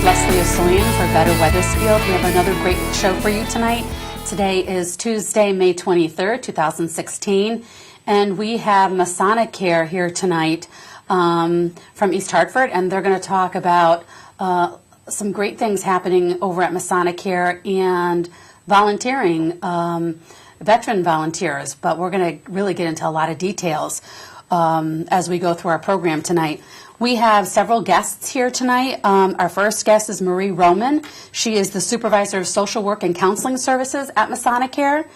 is Leslie Osoyan for Better Wethersfield. We have another great show for you tonight. Today is Tuesday, May 23rd, 2016, and we have Masonic Care here tonight from East Hartford, and they're going to talk about some great things happening over at Masonic Care and volunteering, veteran volunteers, but we're going to really get into a lot of details as we go through our program tonight. We have several guests here tonight. Our first guest is Marie Roman. She is the Supervisor of Social Work and Counseling Services at Masonic Care.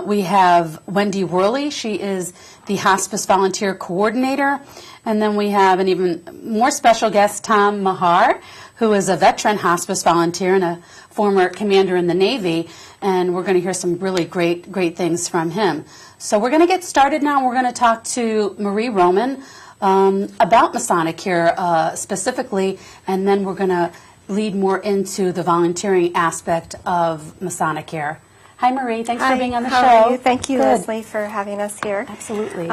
We have Wendy Worley. She is the Hospice Volunteer Coordinator. And then we have an even more special guest, Tom Mahar, who is a veteran hospice volunteer and a former commander in the Navy. And we're going to hear some really great things from him. So we're going to get started now. We're going to talk to Marie Roman about Masonic Care specifically, and then we're going to lead more into the volunteering aspect of Masonic Care. Hi, Marie. Thanks for being on the show. How are you? Thank you, Good. Leslie, for having us here. Absolutely.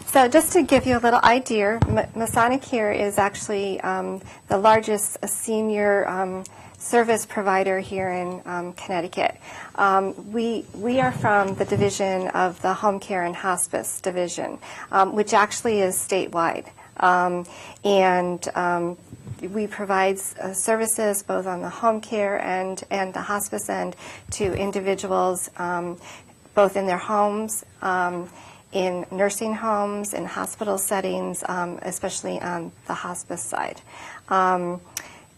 So just to give you a little idea, Masonic Care is actually the largest senior service provider here in Connecticut. We are from the division of the Home Care and Hospice Division, which actually is statewide. We provide services both on the home care and the hospice end to individuals both in their homes, in nursing homes, in hospital settings, especially on the hospice side.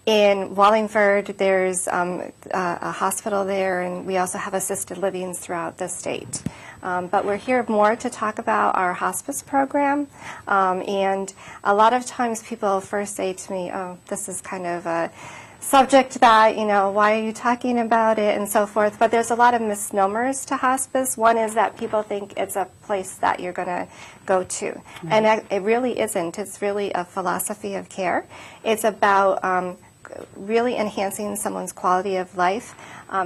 In Wallingford, there's a hospital there, and we also have assisted livings throughout the state. But we're here more to talk about our hospice program. And a lot of times people first say to me, oh, this is kind of a subject that, why are you talking about it, and so forth. But there's a lot of misnomers to hospice. One is that people think it's a place that you're going to go to. Mm-hmm. And it really isn't. It's really a philosophy of care. It's about really enhancing someone's quality of life.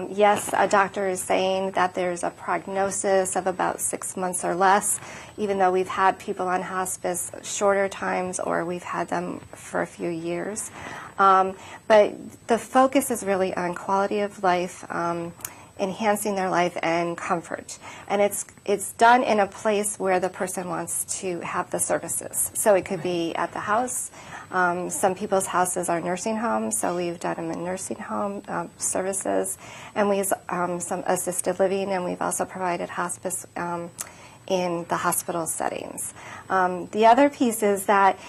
Yes, a doctor is saying that there's a prognosis of about 6 months or less, even though we've had people on hospice shorter times or we've had them for a few years. But the focus is really on quality of life, enhancing their life and comfort. And it's done in a place where the person wants to have the services. So it could be at the house. Some people's houses are nursing homes, so we've done them in nursing home services, and we've some assisted living, and we've also provided hospice in the hospital settings. The other piece is that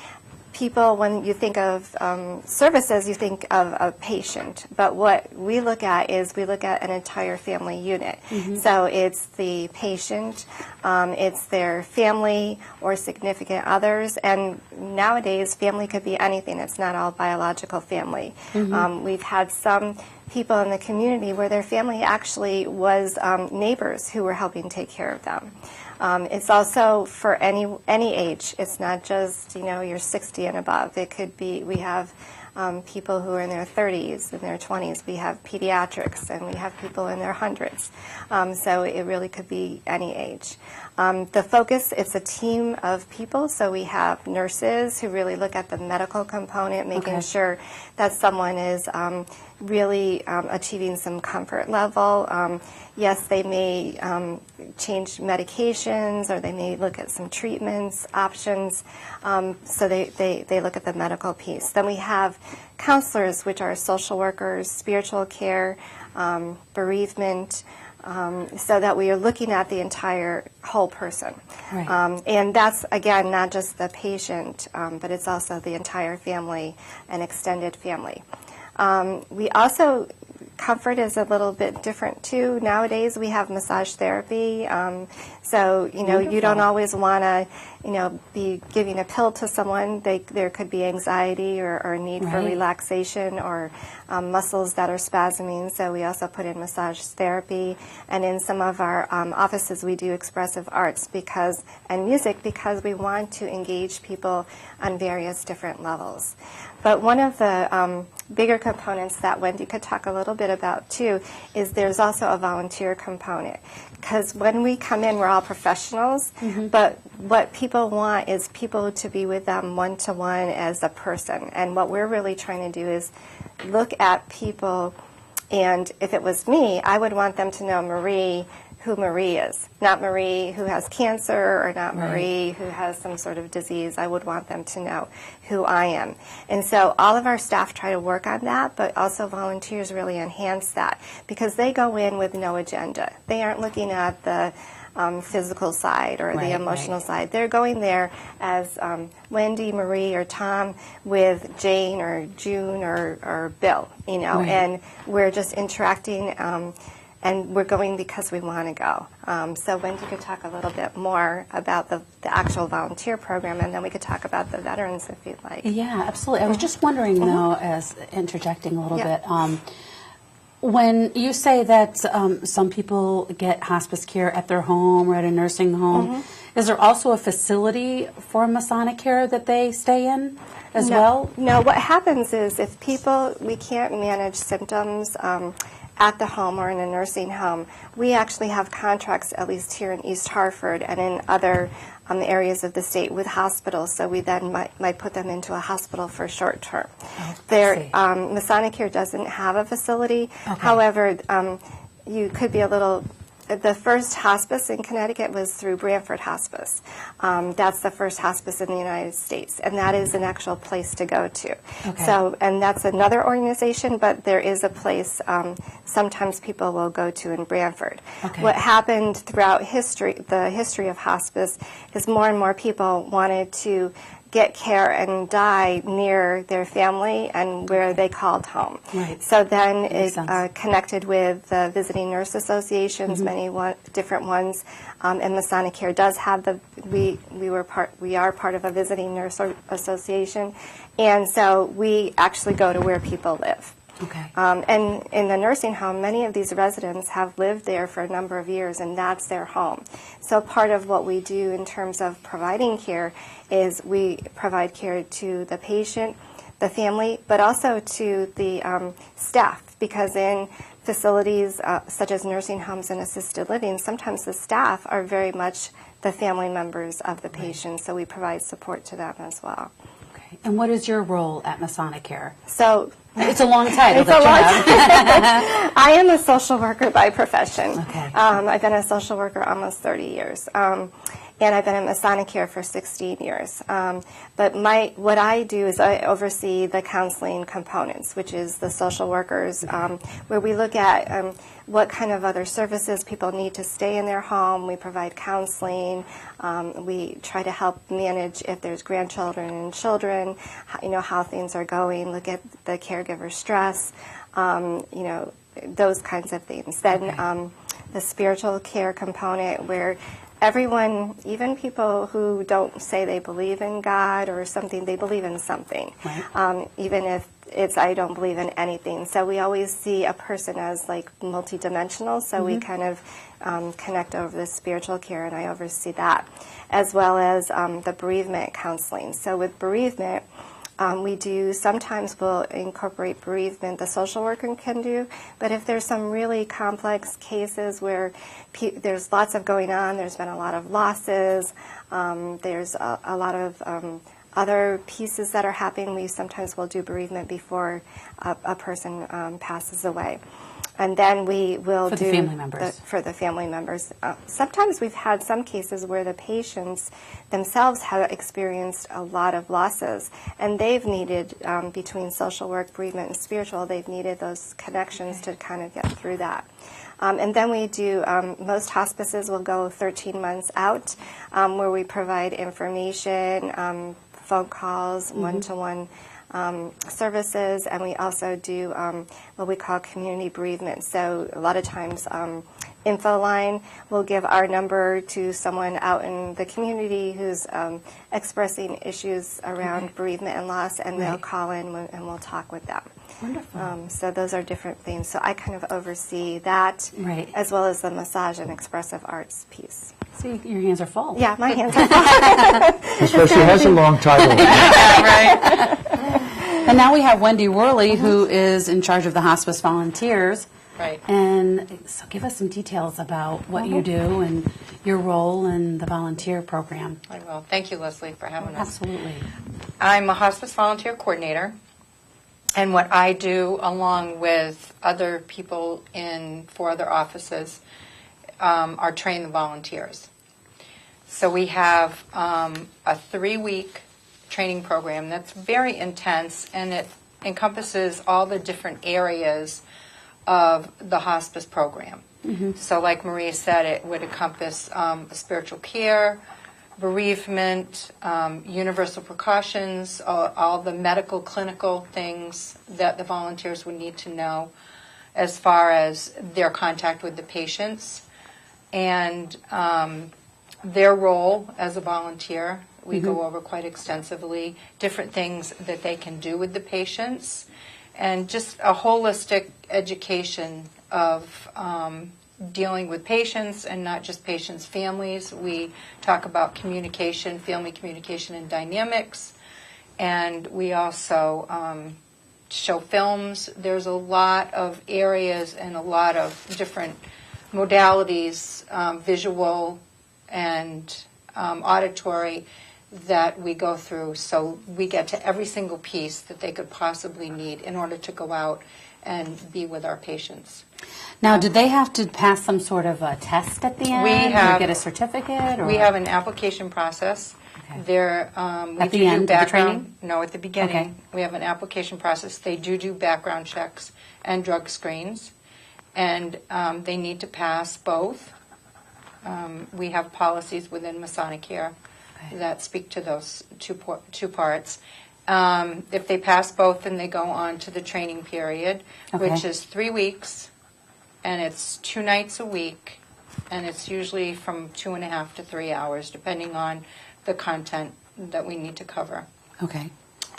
people, when you think of services, you think of a patient. But what we look at is we look at an entire family unit. Mm-hmm. So it's the patient, it's their family or significant others. And nowadays, family could be anything. It's not all biological family. Mm-hmm. We've had some people in the community where their family actually was neighbors who were helping take care of them. It's also for any age. It's not just, you're 60 and above. It could be, we have people who are in their 30s, in their 20s. We have pediatrics, and we have people in their hundreds. So it really could be any age. The focus, it's a team of people, so we have nurses who really look at the medical component, making sure that someone is really achieving some comfort level. Yes, they may change medications, or they may look at some treatments, options, so they look at the medical piece. Then we have counselors, which are social workers, spiritual care, bereavement, so that we are looking at the entire whole person. Right. And that's, again, not just the patient, but it's also the entire family and extended family. We also, comfort is a little bit different too. Nowadays we have massage therapy. So, Wonderful. You don't always want to, be giving a pill to someone. There could be anxiety or need for relaxation or muscles that are spasming. So we also put in massage therapy. And in some of our offices we do expressive arts and music because we want to engage people on various different levels. But one of the bigger components that Wendy could talk a little bit about too is there's also a volunteer component. Because when we come in, we're all professionals, but what people want is people to be with them one-to-one as a person. And what we're really trying to do is look at people, and if it was me, I would want them to know Marie, who Marie is, not Marie who has cancer or not Marie who has some sort of disease. I would want them to know who I am. And so all of our staff try to work on that, but also volunteers really enhance that because they go in with no agenda. They aren't looking at the physical side or the emotional side. They're going there as Wendy, Marie, or Tom with Jane or June or Bill, you know, and we're just interacting and we're going because we want to go. So Wendy could talk a little bit more about the actual volunteer program, and then we could talk about the veterans if you'd like. Yeah, absolutely. I was just wondering, though, as interjecting a little bit, when you say that some people get hospice care at their home or at a nursing home, is there also a facility for Masonic care that they stay in as well? No, what happens is if people, we can't manage symptoms at the home or in a nursing home, we actually have contracts, at least here in East Hartford and in other areas of the state, with hospitals, so we then might put them into a hospital for short term. Masonic Care doesn't have a facility. However, you could be a little... The first hospice in Connecticut was through Branford Hospice. That's the first hospice in the United States, and that is an actual place to go to. So, and that's another organization, but there is a place sometimes people will go to in Branford. What happened throughout the history of hospice is more and more people wanted to get care and die near their family and where they called home. So then it connected with the visiting nurse associations, many different ones, and Masonic Care does have we are part of a visiting nurse association, and so we actually go to where people live. And in the nursing home, many of these residents have lived there for a number of years, and that's their home. So part of what we do in terms of providing care is we provide care to the patient, the family, but also to the staff, because in facilities such as nursing homes and assisted living, sometimes the staff are very much the family members of the patient, so we provide support to them as well. And what is your role at Masonic Care? So it's a long title. I am a social worker by profession. I've been a social worker almost 30 years. And I've been in Masonic Care for 16 years. But what I do is I oversee the counseling components, which is the social workers, where we look at what kind of other services people need to stay in their home. We provide counseling. We try to help manage if there's grandchildren and children, how things are going, look at the caregiver stress, those kinds of things. Then the spiritual care component, where everyone, even people who don't say they believe in God or something, they believe in something, even if it's I don't believe in anything. So we always see a person as like multidimensional, so we kind of connect over the spiritual care, and I oversee that, as well as the bereavement counseling. So with bereavement, we do, sometimes we'll incorporate bereavement, the social worker can do, but if there's some really complex cases where there's lots of going on, there's been a lot of losses, there's a lot of other pieces that are happening, we sometimes will do bereavement before a person passes away. And then we will for the family members. For the family members. Sometimes we've had some cases where the patients themselves have experienced a lot of losses, and they've needed, between social work, bereavement, and spiritual, they've needed those connections to kind of get through that. And then we do, most hospices will go 13 months out, where we provide information, phone calls, one-to-one services, and we also do what we call community bereavement. So a lot of times InfoLine will give our number to someone out in the community who's expressing issues around bereavement and loss, and they'll call in and we'll talk with them. Wonderful. So those are different things. So I kind of oversee that, as well as the massage and expressive arts piece. See, your hands are full. Yeah, my hands are full. So she has a long title. And now we have Wendy Worley, who is in charge of the hospice volunteers. And so give us some details about what you do and your role in the volunteer program. I will. Thank you, Leslie, for having us. Absolutely. I'm a hospice volunteer coordinator. And what I do, along with other people in 4 other offices, are train the volunteers. So we have a 3-week training program that's very intense, and it encompasses all the different areas of the hospice program. So like Maria said, it would encompass spiritual care, bereavement, universal precautions, all the medical, clinical things that the volunteers would need to know as far as their contact with the patients and their role as a volunteer. We go over quite extensively different things that they can do with the patients and just a holistic education of dealing with patients and not just patients' families. We talk about communication, family communication and dynamics, and we also show films. There's a lot of areas and a lot of different modalities, visual and auditory, that we go through, so we get to every single piece that they could possibly need in order to go out and be with our patients. Now, did they have to pass some sort of a test at the end or get a certificate? Or? We have an application process. Okay. There, we at the do end background, of the training? No, at the beginning. Okay. We have an application process. They do background checks and drug screens, and they need to pass both. We have policies within Masonic Care that speak to those two parts. If they pass both, then they go on to the training period, which is 3 weeks, and it's 2 nights a week, and it's usually from 2.5 to 3 hours, depending on the content that we need to cover. Okay.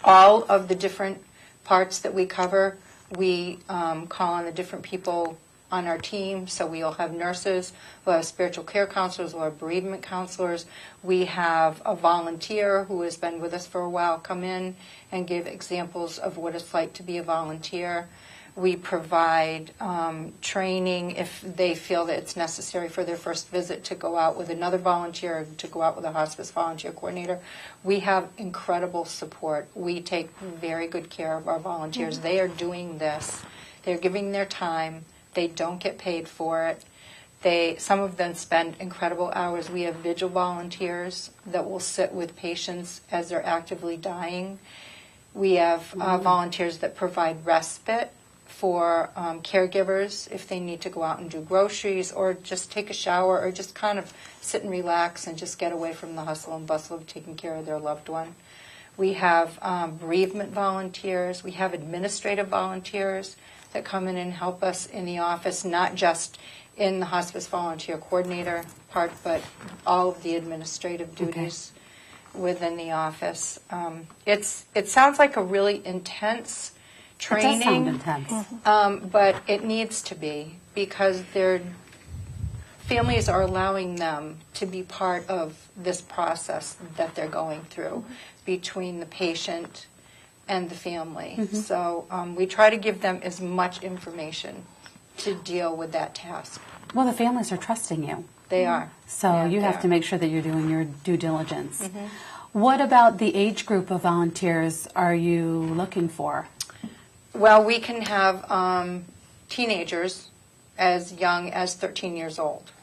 All of the different parts that we cover, we call on the different people on our team. So we'll have nurses, we'll have spiritual care counselors, we'll have bereavement counselors. We have a volunteer who has been with us for a while come in and give examples of what it's like to be a volunteer. We provide training if they feel that it's necessary for their first visit to go out with another volunteer, to go out with a hospice volunteer coordinator. We have incredible support. We take very good care of our volunteers. They are doing this. They're giving their time. They don't get paid for it. Some of them spend incredible hours. We have vigil volunteers that will sit with patients as they're actively dying. We have volunteers that provide respite for caregivers if they need to go out and do groceries or just take a shower or just kind of sit and relax and just get away from the hustle and bustle of taking care of their loved one. We have bereavement volunteers. We have administrative volunteers that come in and help us in the office, not just in the hospice volunteer coordinator part, but all of the administrative duties within the office. It sounds like a really intense training. It does sound intense. But it needs to be, because their families are allowing them to be part of this process that they're going through between the patient and the family. So we try to give them as much information to deal with that task. Well, the families are trusting you. They are. So Yeah, you they have are. to make sure that you're doing your due diligence. What about the age group of volunteers are you looking for? Well, we can have teenagers as young as 13 years old.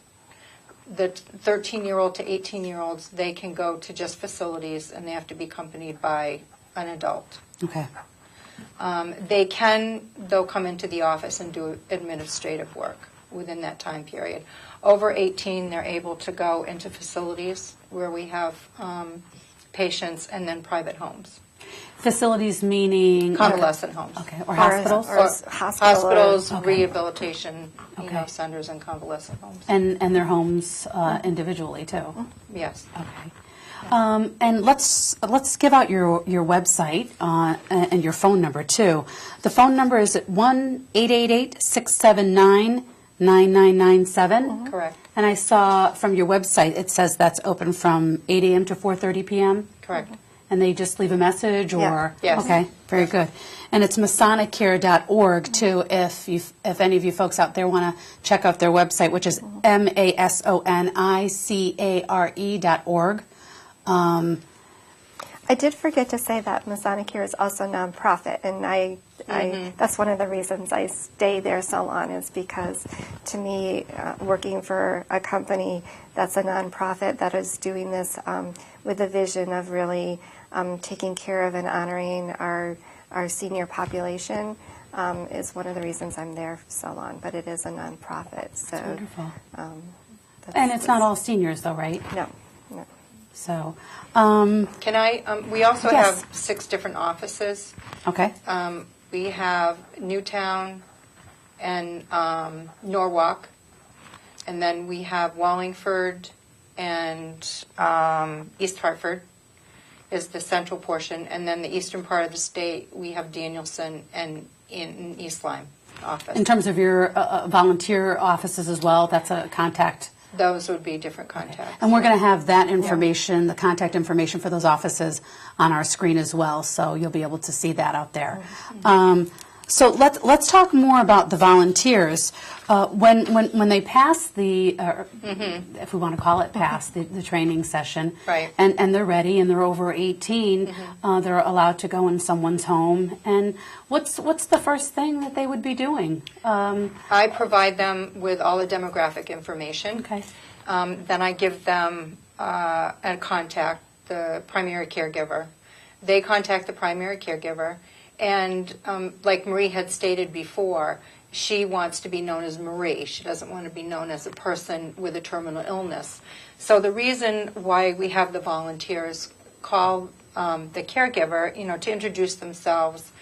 The 13-year-old to 18-year-olds, they can go to just facilities, and they have to be accompanied by an adult. Okay. They'll come into the office and do administrative work within that time period. Over 18, they're able to go into facilities where we have patients, and then private homes. Facilities meaning? Convalescent homes. Okay. Or hospitals? Or Hospitals, Okay. rehabilitation, Okay. centers, and convalescent homes. And their homes individually, too? Yes. Okay. And let's give out your website and your phone number, too. The phone number is at 1-888-679-9997. Correct. And I saw from your website it says that's open from 8 a.m. to 4:30 p.m.? Correct. And they just leave a message, or? Yeah. Yes. Okay, very good. And it's MasoniCare.org, too, if any of you folks out there want to check out their website, which is MasoniCare.org. I did forget to say that Masonic Care is also nonprofit, and I That's one of the reasons I stay there so long, is because to me, working for a company that's a nonprofit that is doing this with a vision of really taking care of and honoring our senior population is one of the reasons I'm there so long. But it is a nonprofit, so Wonderful. And it's not all seniors, though, right? No, no. So, Can I, we also Yes. have 6 different offices. okay. We have Newtown and Norwalk, and then we have Wallingford and East Hartford is the central portion, and then the eastern part of the state, we have Danielson and in East Lyme office. In terms of your volunteer offices as well, that's a contact. Those would be different contacts. And we're going to have that information, the contact information for those offices on our screen as well, so you'll be able to see that out there. So let's talk more about the volunteers. When they pass the, if we want to call it pass, the training session, Right. and they're ready and they're over 18, they're allowed to go in someone's home. And what's the first thing that they would be doing? I provide them with all the demographic information. Okay. Then I give them a contact, the primary caregiver. They contact the primary caregiver. And like Marie had stated before, she wants to be known as Marie. She doesn't want to be known as a person with a terminal illness. So the reason why we have the volunteers call the caregiver, to introduce themselves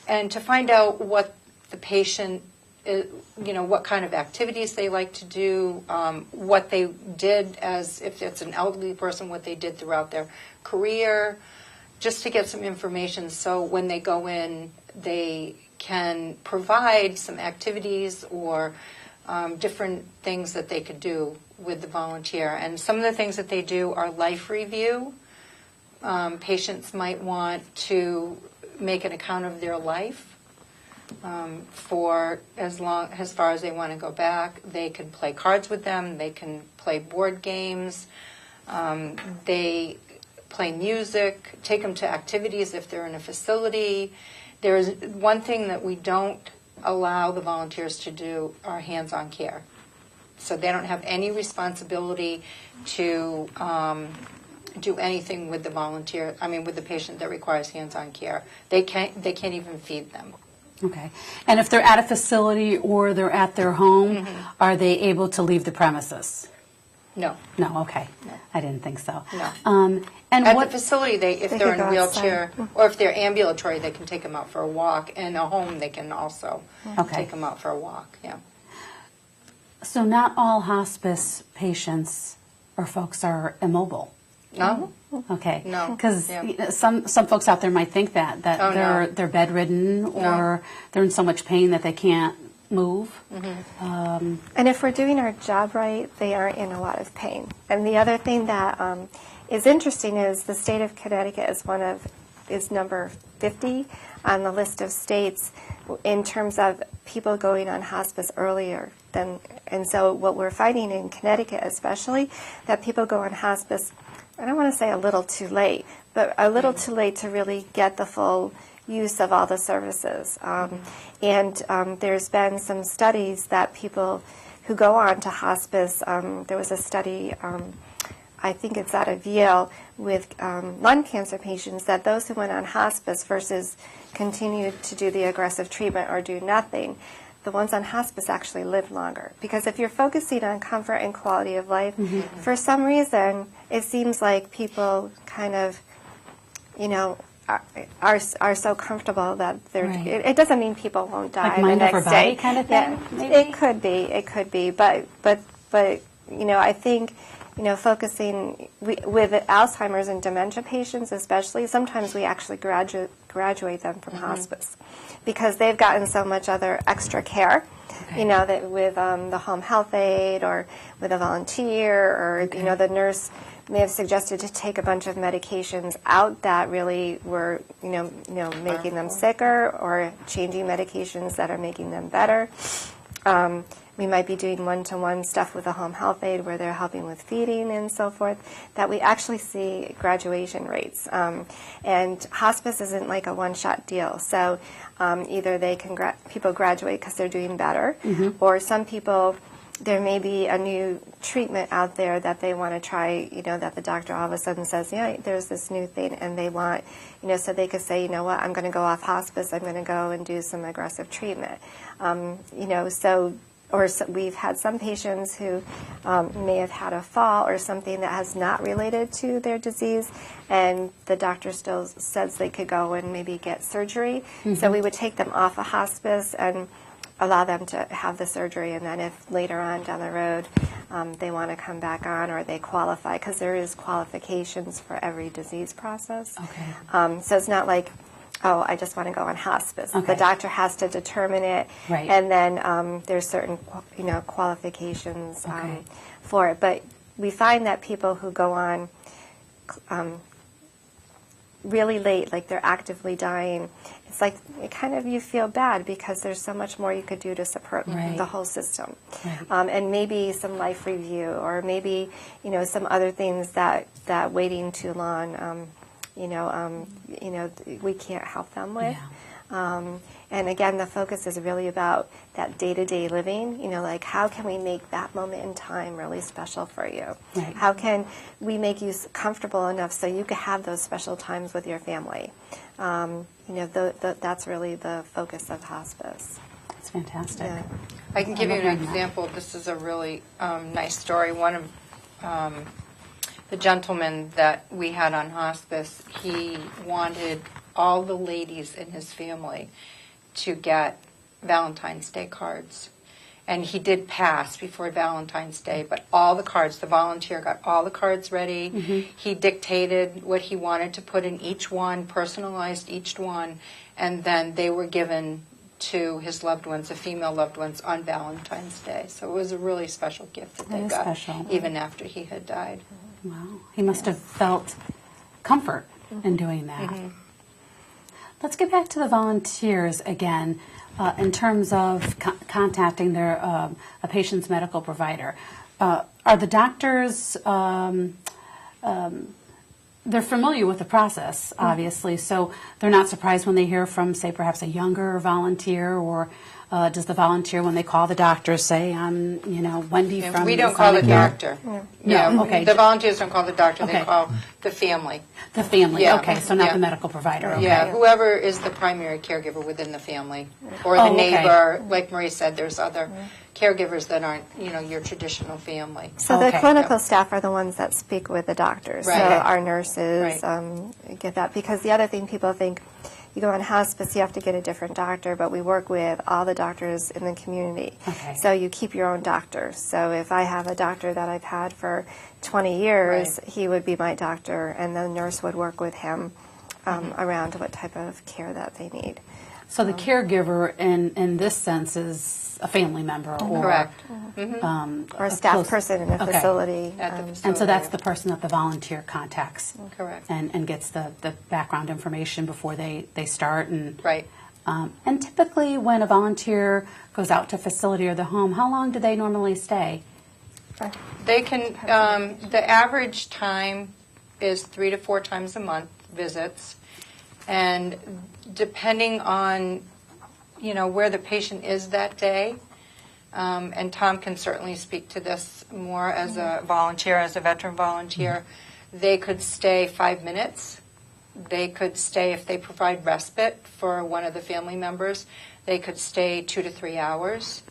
and to find out what the patient, what kind of activities they like to do, what they did as, if it's an elderly person, what they did throughout their career, just to get some information so when they go in, they can provide some activities or different things that they could do with the volunteer. And some of the things that they do are life review. Patients might want to make an account of their life for as far as they want to go back. They can play cards with them. They can play board games. They play music, take them to activities if they're in a facility. There is one thing that we don't allow the volunteers to do are hands-on care. So they don't have any responsibility to do anything with the with the patient that requires hands-on care. They can't even feed them. Okay. And if they're at a facility or they're at their home, are they able to leave the premises? No. No, okay. No. I didn't think so. No. And At what the facility, if They they're could in a go wheelchair outside. or if they're ambulatory, they can take them out for a walk. And a home, they can also Okay. take them out for a walk. Yeah. So not all hospice patients or folks are immobile. No. Okay. No. Because Yeah. some folks out there might think that Oh, no. they're bedridden or they're in so much pain that they can't move. And if we're doing our job right, they aren't in a lot of pain. And the other thing that is interesting is the state of Connecticut is number 50 on the list of states in terms of people going on hospice earlier than. And so what we're finding in Connecticut, especially, that people go on hospice, I don't want to say a little too late, but a little too late to really get the full use of all the services. And there's been some studies that people who go on to hospice, there was a study, I think it's out of Yale, with lung cancer patients, that those who went on hospice versus continued to do the aggressive treatment or do nothing, the ones on hospice actually live longer. Because if you're focusing on comfort and quality of life, for some reason, it seems like people kind of, are so comfortable that they're. Right. It doesn't mean people won't die Like the mind over next body day. kind of Yeah, thing, maybe? it could be, but I think focusing with Alzheimer's and dementia patients, especially, sometimes we actually graduate them from hospice because they've gotten so much other extra care. Okay. That with the home health aide or with a volunteer or the nurse may have suggested to take a bunch of medications out that really were making them sicker or changing medications that are making them better. We might be doing one-to-one stuff with a home health aide where they're helping with feeding and so forth, that we actually see graduation rates. And hospice isn't like a one-shot deal. So either they can people graduate because they're doing better, or some people, there may be a new treatment out there that they want to try, that the doctor all of a sudden says, yeah, there's this new thing, and they want, so they could say, you know what, I'm going to go off hospice, I'm going to go and do some aggressive treatment. We've had some patients who may have had a fall or something that has not related to their disease, and the doctor still says they could go and maybe get surgery. So we would take them off of hospice and allow them to have the surgery, and then if later on down the road they want to come back on or they qualify, because there is qualifications for every disease process. Okay. So it's not like, oh, I just want to go on hospice. Okay. The doctor has to determine it, Right. and then there's certain, qualifications Okay. for it. But we find that people who go on really late, like they're actively dying, it's like you feel bad because there's so much more you could do to support Right. the whole system. Right. And maybe some life review, or maybe, some other things that waiting too long, we can't help them with. Yeah. And again, the focus is really about that day-to-day living, like how can we make that moment in time really special for you? Right. How can we make you comfortable enough so you can have those special times with your family? That's really the focus of hospice. That's fantastic. Yeah. I can give you love an hearing that. example. This is a really nice story. One of the gentlemen that we had on hospice, he wanted all the ladies in his family to get Valentine's Day cards. And he did pass before Valentine's Day, but all the cards, the volunteer got all the cards ready. He dictated what he wanted to put in each one, personalized each one, and then they were given to his loved ones, the female loved ones, on Valentine's Day. So it was a really special gift that That they is got, special. even after he had died. Wow. He must have felt comfort in doing that. Let's get back to the volunteers again in terms of contacting their a patient's medical provider. Are the doctors, they're familiar with the process, obviously, so they're not surprised when they hear from, say, perhaps a younger volunteer, or does the volunteer, when they call the doctor, say, I'm, Wendy from... We don't call the Masonic doctor. No, okay. The volunteers don't call the doctor. Okay. They call the family. The family, Yeah. okay, so not Yeah. the medical provider, okay. Yeah, whoever is the primary caregiver within the family, or Oh, the okay. neighbor. Like Marie said, there's other caregivers that aren't, your traditional family. So the Okay. clinical staff are the ones that speak with the doctors. Right. So our nurses Right. get that. Because the other thing people think, you go on hospice, you have to get a different doctor, but we work with all the doctors in the community. Okay. So you keep your own doctor. So if I have a doctor that I've had for 20 years, Right. he would be my doctor, and the nurse would work with him around what type of care that they need. So the caregiver, in this sense, is a family member, or Correct. Or a staff close- person in a okay. facility. At the um, facility. And so that's the person that the volunteer contacts. Correct. And gets the background information before they start. And, Right. and typically when a volunteer goes out to a facility or the home, how long do they normally stay? They can, the average time is 3 to 4 times a month visits. And depending on, where the patient is that day, and Tom can certainly speak to this more as a volunteer, as a veteran volunteer, they could stay 5 minutes. They could stay, if they provide respite for one of the family members, they could stay 2 to 3 hours.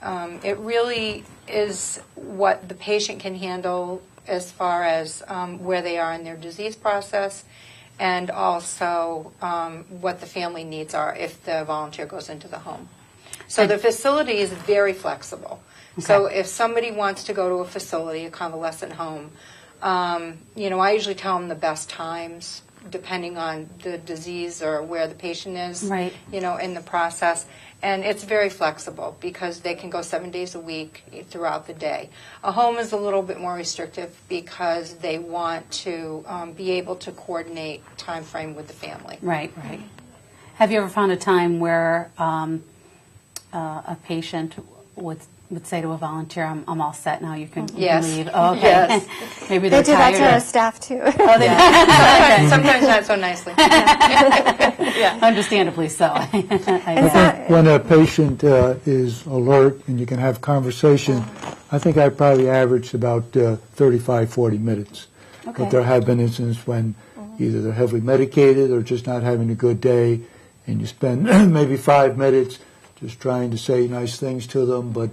It really is what the patient can handle as far as where they are in their disease process, and also what the family needs are if the volunteer goes into the home. So the facility is very flexible. So if somebody wants to go to a facility, a convalescent home, I usually tell them the best times, depending on the disease or where the patient is, Right. In the process. And it's very flexible because they can go 7 days a week throughout the day. A home is a little bit more restrictive because they want to be able to coordinate time frame with the family. Right, right. Have you ever found a time where a patient would say to a volunteer, I'm all set now, you can Yes. leave. Oh, okay. Yes. Maybe They they're do that tired. to our staff too. Sometimes not so nicely. Understandably so. When a patient is alert and you can have conversation, I think I probably averaged about 35, 40 minutes. Okay. But there have been instances when either they're heavily medicated or just not having a good day, and you spend maybe 5 minutes just trying to say nice things to them, but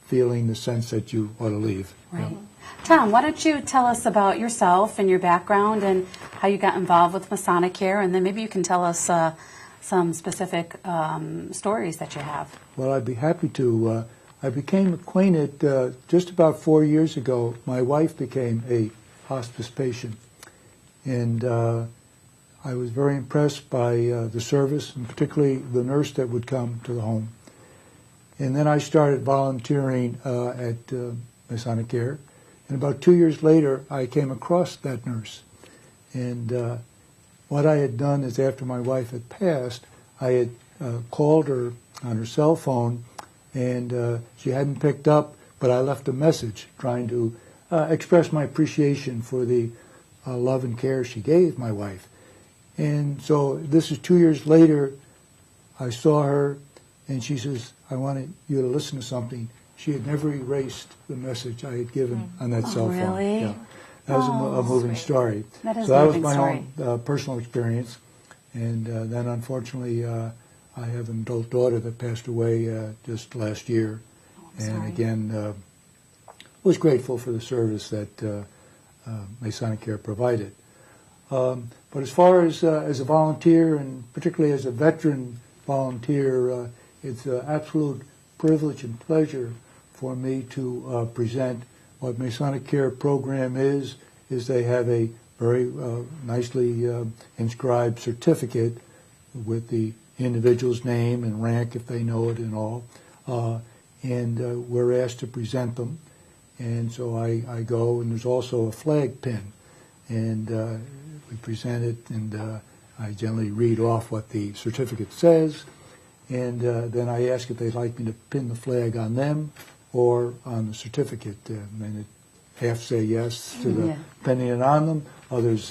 feeling the sense that you ought to leave. Right. Tom, why don't you tell us about yourself and your background and how you got involved with Masonic Care, and then maybe you can tell us some specific stories that you have. Well, I'd be happy to. I became acquainted just about 4 years ago. My wife became a hospice patient, and I was very impressed by the service, and particularly the nurse that would come to the home. And then I started volunteering at Masonic Care, and about 2 years later, I came across that nurse. And what I had done is, after my wife had passed, I had called her on her cell phone, and she hadn't picked up, but I left a message trying to express my appreciation for the love and care she gave my wife. And so this is 2 years later. I saw her, and she says, I wanted you to listen to something. She had never erased the message I had given on that cell phone. Really? Yeah. That was a moving story. That is so a that was moving my story. own personal experience. And then, unfortunately, I have an adult daughter that passed away just last year. And sorry. again, was grateful for the service that Masonic Care provided. But as far as a volunteer, and particularly as a veteran volunteer, it's an absolute privilege and pleasure for me to present what Masonic Care program is they have a very nicely inscribed certificate with the individual's name and rank, if they know it, and all. And we're asked to present them. And so I go, and there's also a flag pin. And we present it, and I generally read off what the certificate says. And then I ask if they'd like me to pin the flag on them or on the certificate. And half say yes to the pinning it on them. Others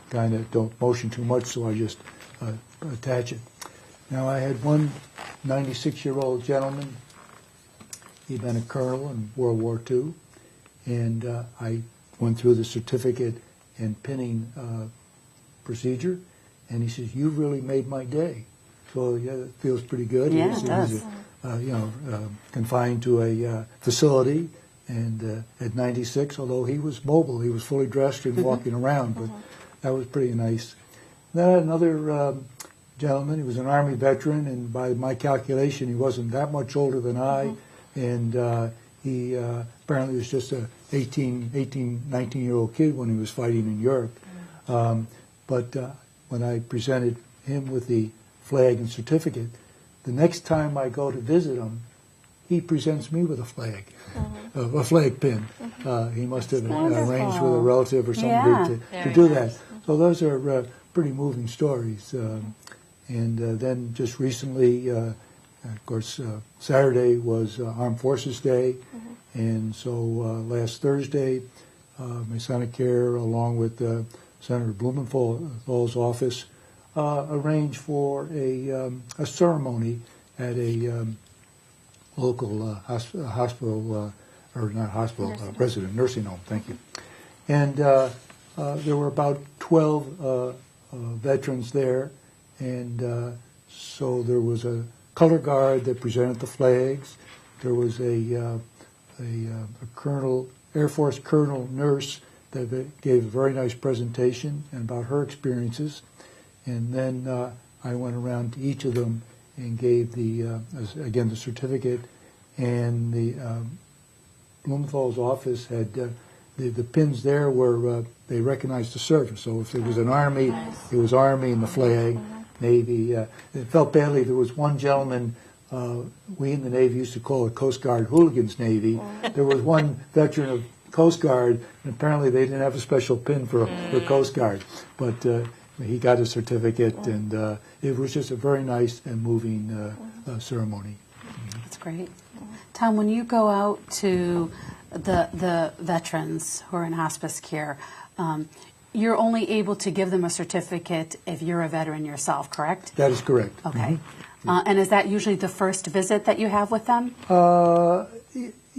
kind of don't motion too much, so I just attach it. Now, I had one 96-year-old gentleman. He'd been a colonel in World War II, and I went through the certificate and pinning procedure, and he says, "You really made my day." So yeah, it feels pretty good. Yeah, He it does. was, confined to a facility, and at 96, although he was mobile, he was fully dressed and walking around, but that was pretty nice. Then I had another gentleman. He was an Army veteran, and by my calculation, he wasn't that much older than I, and he apparently was just a 18, 19-year-old kid when he was fighting in Europe. But when I presented him with the flag and certificate, the next time I go to visit him, he presents me with a flag, a flag pin. He must have arranged with a relative or somebody to do that. So those are pretty moving stories. And then just recently, of course, Saturday was Armed Forces Day, and so last Thursday, Masonic Care, along with Senator Blumenthal's office, arranged for a ceremony at a local hospital, or not hospital, resident nursing home. Thank you. And there were about 12 veterans there, and so there was a color guard that presented the flags. There was a colonel, Air Force colonel nurse that gave a very nice presentation and about her experiences. And then I went around to each of them and gave again the certificate. And the Blumenthal's office had the pins there were they recognized the service. So if it was an Army, it was Army and the flag. Navy. It felt badly. There was one gentleman, we in the Navy used to call it Coast Guard Hooligans Navy. There was one veteran of Coast Guard, and apparently they didn't have a special pin for Coast Guard. But he got a certificate, and it was just a very nice and moving ceremony. great. Tom, when you go out to the veterans who are in hospice care, you're only able to give them a certificate if you're a veteran yourself, correct? That is correct. Okay. And is that usually the first visit that you have with them?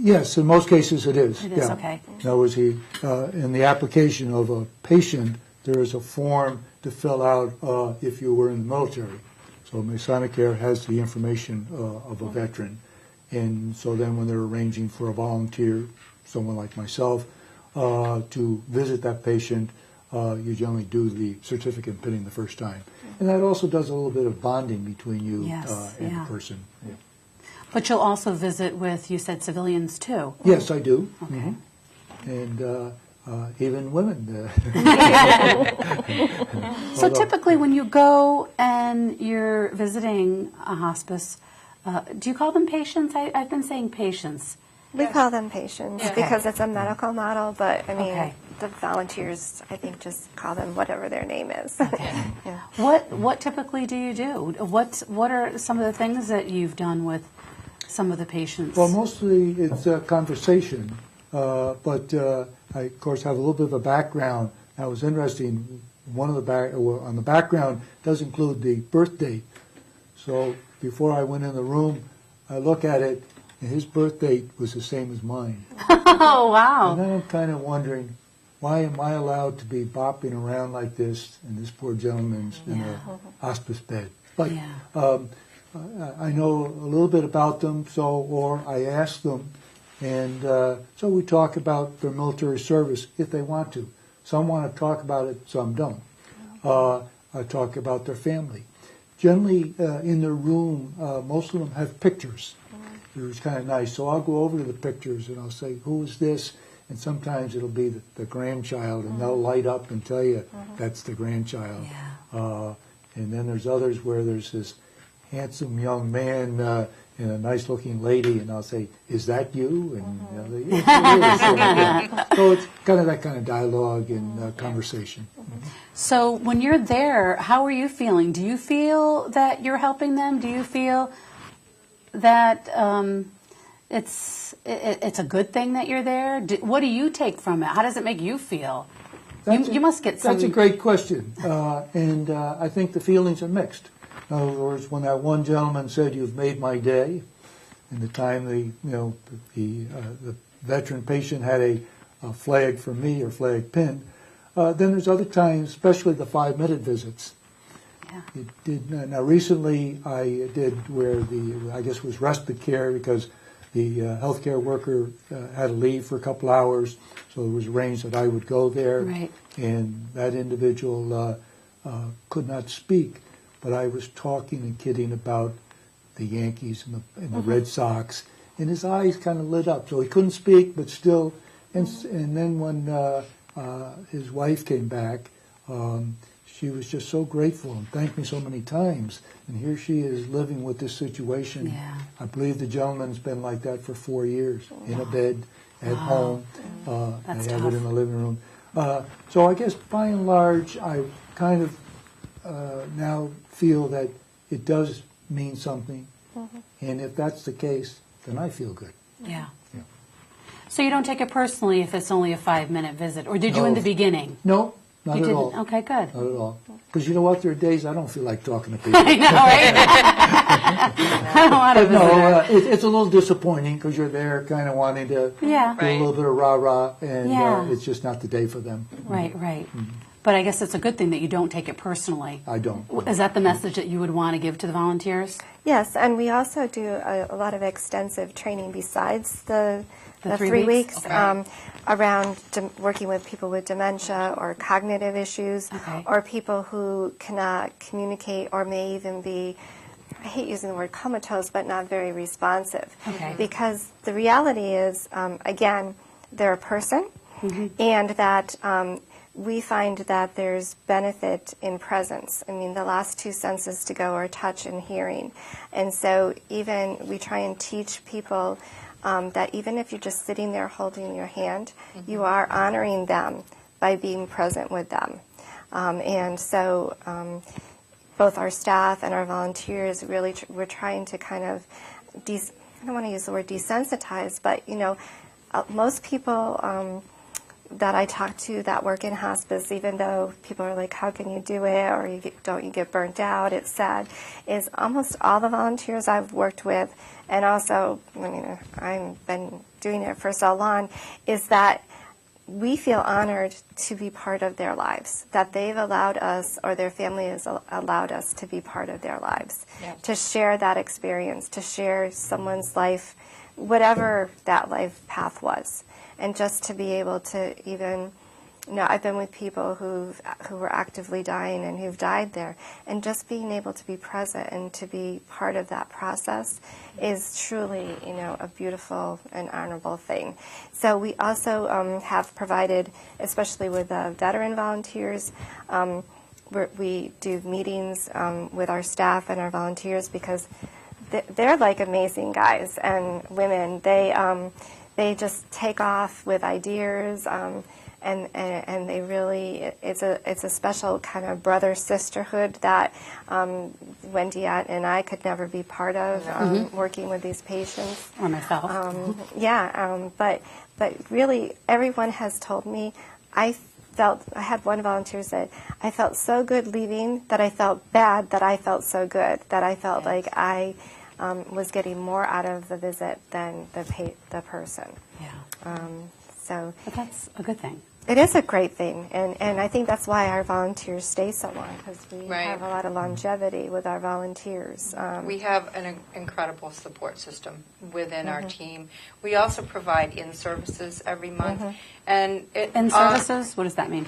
Yes, in most cases it is. It is, yeah. okay. In other words, in the application of a patient, there is a form to fill out if you were in the military. So Masonic Care has the information of a veteran. And so then when they're arranging for a volunteer, someone like myself, to visit that patient, you generally do the certificate pinning the first time. And that also does a little bit of bonding between you Yes, and yeah. the person. Yeah. But you'll also visit with, you said, civilians too. Yes, I do. Okay. And even women. So typically when you go and you're visiting a hospice, do you call them patients? I've been saying patients. We call them patients Yeah. because it's a medical model, but I mean, Okay. the volunteers, I think, just call them whatever their name is. Yeah. What typically do you do? What are some of the things that you've done with some of the patients? Well, mostly it's a conversation, but I, of course, have a little bit of a background. That was interesting. One of on the background does include the birth date. So before I went in the room, I look at it, and his birth date was the same as mine. Oh, wow. And then I'm kind of wondering, why am I allowed to be bopping around like this, and this poor gentleman's in a hospice bed? But Yeah. I know a little bit about them, or I ask them, and so we talk about their military service if they want to. Some want to talk about it, some don't. I talk about their family. Generally, in their room, most of them have pictures. It's kind of nice. So I'll go over to the pictures and I'll say, who is this? And sometimes it'll be the grandchild, and they'll light up and tell you that's the grandchild. Yeah. And then there's others where there's this handsome young man and a nice-looking lady, and I'll say, is that you? And it is. So it's kind of that kind of dialogue and conversation. So when you're there, how are you feeling? Do you feel that you're helping them? Do you feel that it's a good thing that you're there? What do you take from it? How does it make you feel? You must get some... That's a great question, and I think the feelings are mixed. In other words, when that one gentleman said, "You've made my day," and the time the veteran patient had a flag for me or flag pinned, then there's other times, especially the 5-minute visits. Yeah. It did. Now recently, I did where I guess it was respite care because the healthcare worker had to leave for a couple hours, so it was arranged that I would go there. Right. And that individual could not speak, but I was talking and kidding about the Yankees and the Red Sox, and his eyes kind of lit up. So he couldn't speak, but still. And then when his wife came back, she was just so grateful and thanked me so many times. And here she is living with this situation. Yeah. I believe the gentleman's been like that for 4 years, in a bed, at home. That's I have tough. it in the living room. So I guess by and large, I kind of now feel that it does mean something. And if that's the case, then I feel good. Yeah. Yeah. So you don't take it personally if it's only a 5-minute visit, or did you in No. the beginning? No, not You at didn't? all. Okay, good. Not at all. Because you know what? There are days I don't feel like talking to people. I know, right? I don't want to But visit. no, it's a little disappointing because you're there kind of wanting to Yeah. do a little bit of rah-rah, and Yeah. it's just not the day for them. Right, right. But I guess it's a good thing that you don't take it personally. I don't. Is that the message that you would want to give to the volunteers? Yes, and we also do a lot of extensive training besides the The 3 3 weeks? weeks Okay. around working with people with dementia or cognitive issues, Okay. or people who cannot communicate or may even be, I hate using the word comatose, but not very responsive. Okay. Because the reality is, again, they're a person, and that we find that there's benefit in presence. I mean, the last 2 senses to go are touch and hearing. And so even we try and teach people that even if you're just sitting there holding your hand, you are honoring them by being present with them. And so both our staff and our volunteers really, we're trying to kind of I don't want to use the word desensitized, but, most people that I talk to that work in hospice, even though people are like, how can you do it, or don't you get burnt out, it's sad, is almost all the volunteers I've worked with, and also, I've been doing it for so long, is that we feel honored to be part of their lives, that they've allowed us, or their family has allowed us to be part of their lives, Yes. to share that experience, to share someone's life, whatever that life path was. And just to be able to even, I've been with people who were actively dying and who've died there, and just being able to be present and to be part of that process is truly, a beautiful and honorable thing. So we also have provided, especially with veteran volunteers, we do meetings with our staff and our volunteers, because they're like amazing guys and women. They just take off with ideas, and they really, it's a special kind of brother sisterhood that Wendy and I could never be part of, working with these patients. Or myself. But really, everyone has told me, I had one volunteer said, I felt so good leaving that I felt bad that I felt so good, that I felt like I was getting more out of the visit than the person. Yeah. But that's a good thing. It is a great thing, and I think that's why our volunteers stay so long, because we Right. have a lot of longevity with our volunteers. We have an incredible support system within our team. We also provide in-services every month. And In services, what does that mean?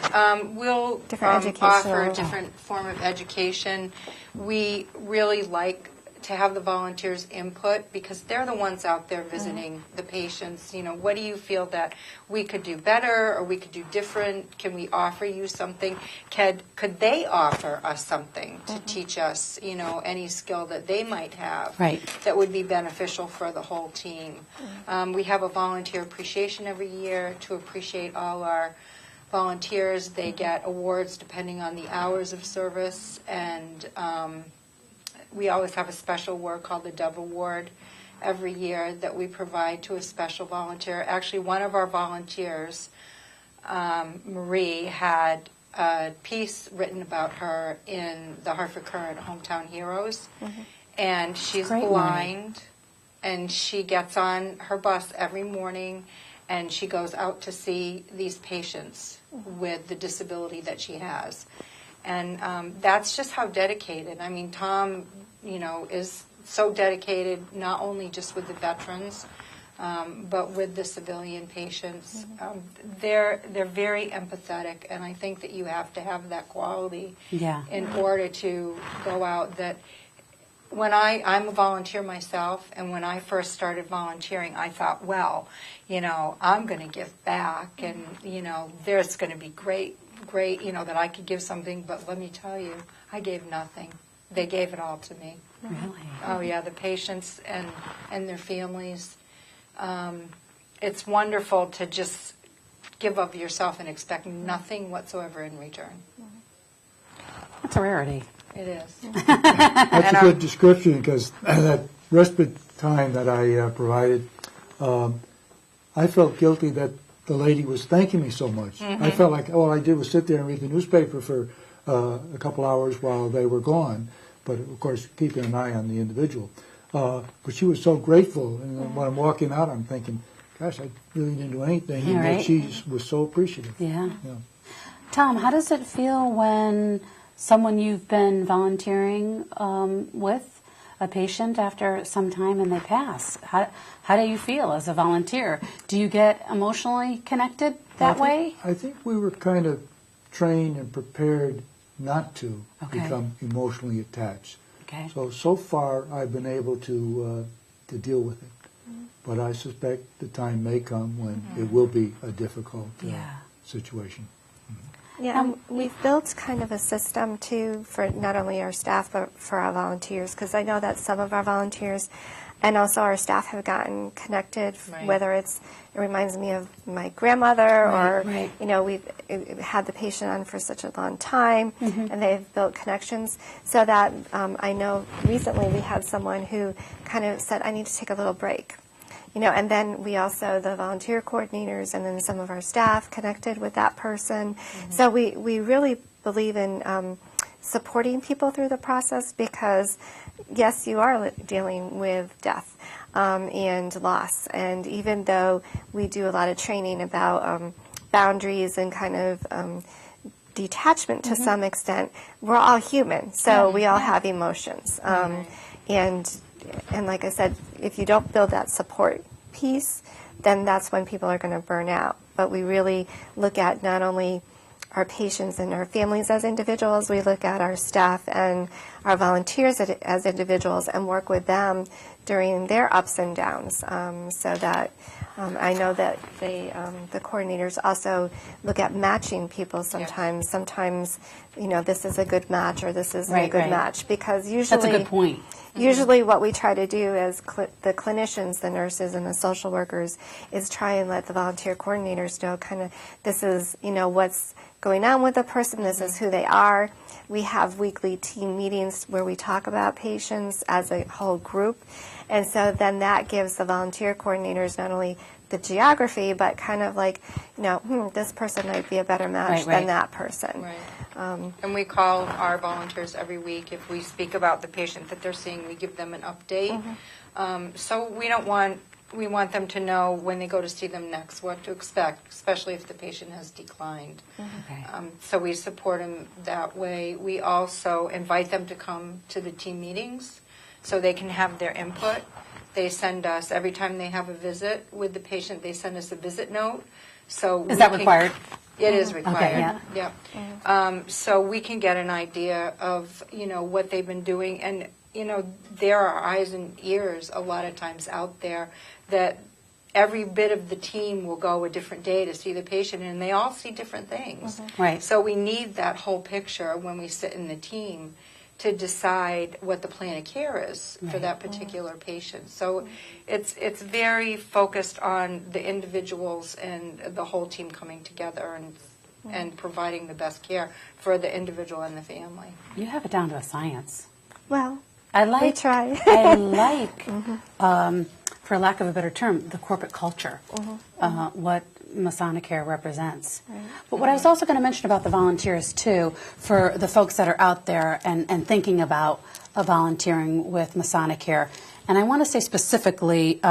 We'll Different educational- offer a different form of education. We really like to have the volunteers' input, because they're the ones out there visiting the patients. What do you feel that we could do better, or we could do different? Can we offer you something? Could they offer us something to teach us, any skill that they might have Right. that would be beneficial for the whole team? We have a volunteer appreciation every year to appreciate all our volunteers. They get awards depending on the hours of service, and we always have a special award called the Dove Award every year that we provide to a special volunteer. Actually, one of our volunteers, Marie, had a piece written about her in the Hartford Courant Hometown Heroes, and she's great, blind, and she gets on her bus every morning, and she goes out to see these patients with the disability that she has. And that's just how dedicated. I mean, Tom, is so dedicated, not only just with the veterans, but with the civilian patients. They're very empathetic, and I think that you have to have that quality in order to go out. That when I'm a volunteer myself, and when I first started volunteering, I thought, well, I'm going to give back, and there's going to be great, that I could give something. But let me tell you, I gave nothing. They gave it all to me. Really? Oh yeah, the patients and their families. It's wonderful to just give of yourself and expect nothing whatsoever in return. That's a rarity. It is. That's a good description, because that respite time that I provided, I felt guilty that the lady was thanking me so much. I felt like all I did was sit there and read the newspaper for a couple hours while they were gone, but of course keeping an eye on the individual. But she was so grateful, and then when I'm walking out, I'm thinking, gosh, I really didn't do anything, Yeah, and right. she was so appreciative. Yeah. Yeah. Tom, how does it feel when someone you've been volunteering with, a patient, after some time and they pass? How do you feel as a volunteer? Do you get emotionally connected that way? I think we were kind of trained and prepared not to Okay. become emotionally attached. Okay. So far, I've been able to deal with it. But I suspect the time may come when it will be a difficult Yeah. situation. Yeah, and we've built kind of a system, too, for not only our staff, but for our volunteers, because I know that some of our volunteers, And also our staff have gotten connected, Right. whether it reminds me of my grandmother or, right. you know, we've had the patient on for such a long time and they've built connections so that I know recently we had someone who kind of said, I need to take a little break. You know, and then we also, the volunteer coordinators and then some of our staff connected with that person. So we really believe in supporting people through the process because, yes, you are dealing with death and loss. And even though we do a lot of training about boundaries and kind of detachment to some extent, we're all human. So we all have emotions. And like I said, if you don't build that support piece, then that's when people are going to burn out. But we really look at not only our patients and our families as individuals, we look at our staff and our volunteers as individuals and work with them during their ups and downs so that I know that the coordinators also look at matching people sometimes. Yes. Sometimes, you know, this is a good match or this isn't a Right, good right. match because usually... That's a good point. Usually what we try to do as the clinicians, the nurses, and the social workers is try and let the volunteer coordinators know kind of this is, you know, what's going on with the person, this is who they are. We have weekly team meetings where we talk about patients as a whole group. And so then that gives the volunteer coordinators not only the geography, but kind of like, you know, this person might be a better match Right. than that person. Right. And we call our volunteers every week. If we speak about the patient that they're seeing, we give them an update. So we want them to know when they go to see them next what to expect, especially if the patient has declined. Okay. So we support them that way. We also invite them to come to the team meetings so they can have their input. They send us, every time they have a visit with the patient, they send us a visit note. So Is that required? It is required. yeah. Yeah. So we can get an idea of, you know, what they've been doing. And, you know, there are eyes and ears a lot of times out there that every bit of the team will go a different day to see the patient, and they all see different things. Right. So we need that whole picture when we sit in the team to decide what the plan of care is for Right. that particular patient. So it's very focused on the individuals and the whole team coming together and providing the best care for the individual and the family. You have it down to a science. Well, I like. we try. I like, for lack of a better term, the corporate culture. What Masonic Care represents. But what I was also going to mention about the volunteers too, for the folks that are out there and thinking about volunteering with Masonic Care, and I want to say specifically,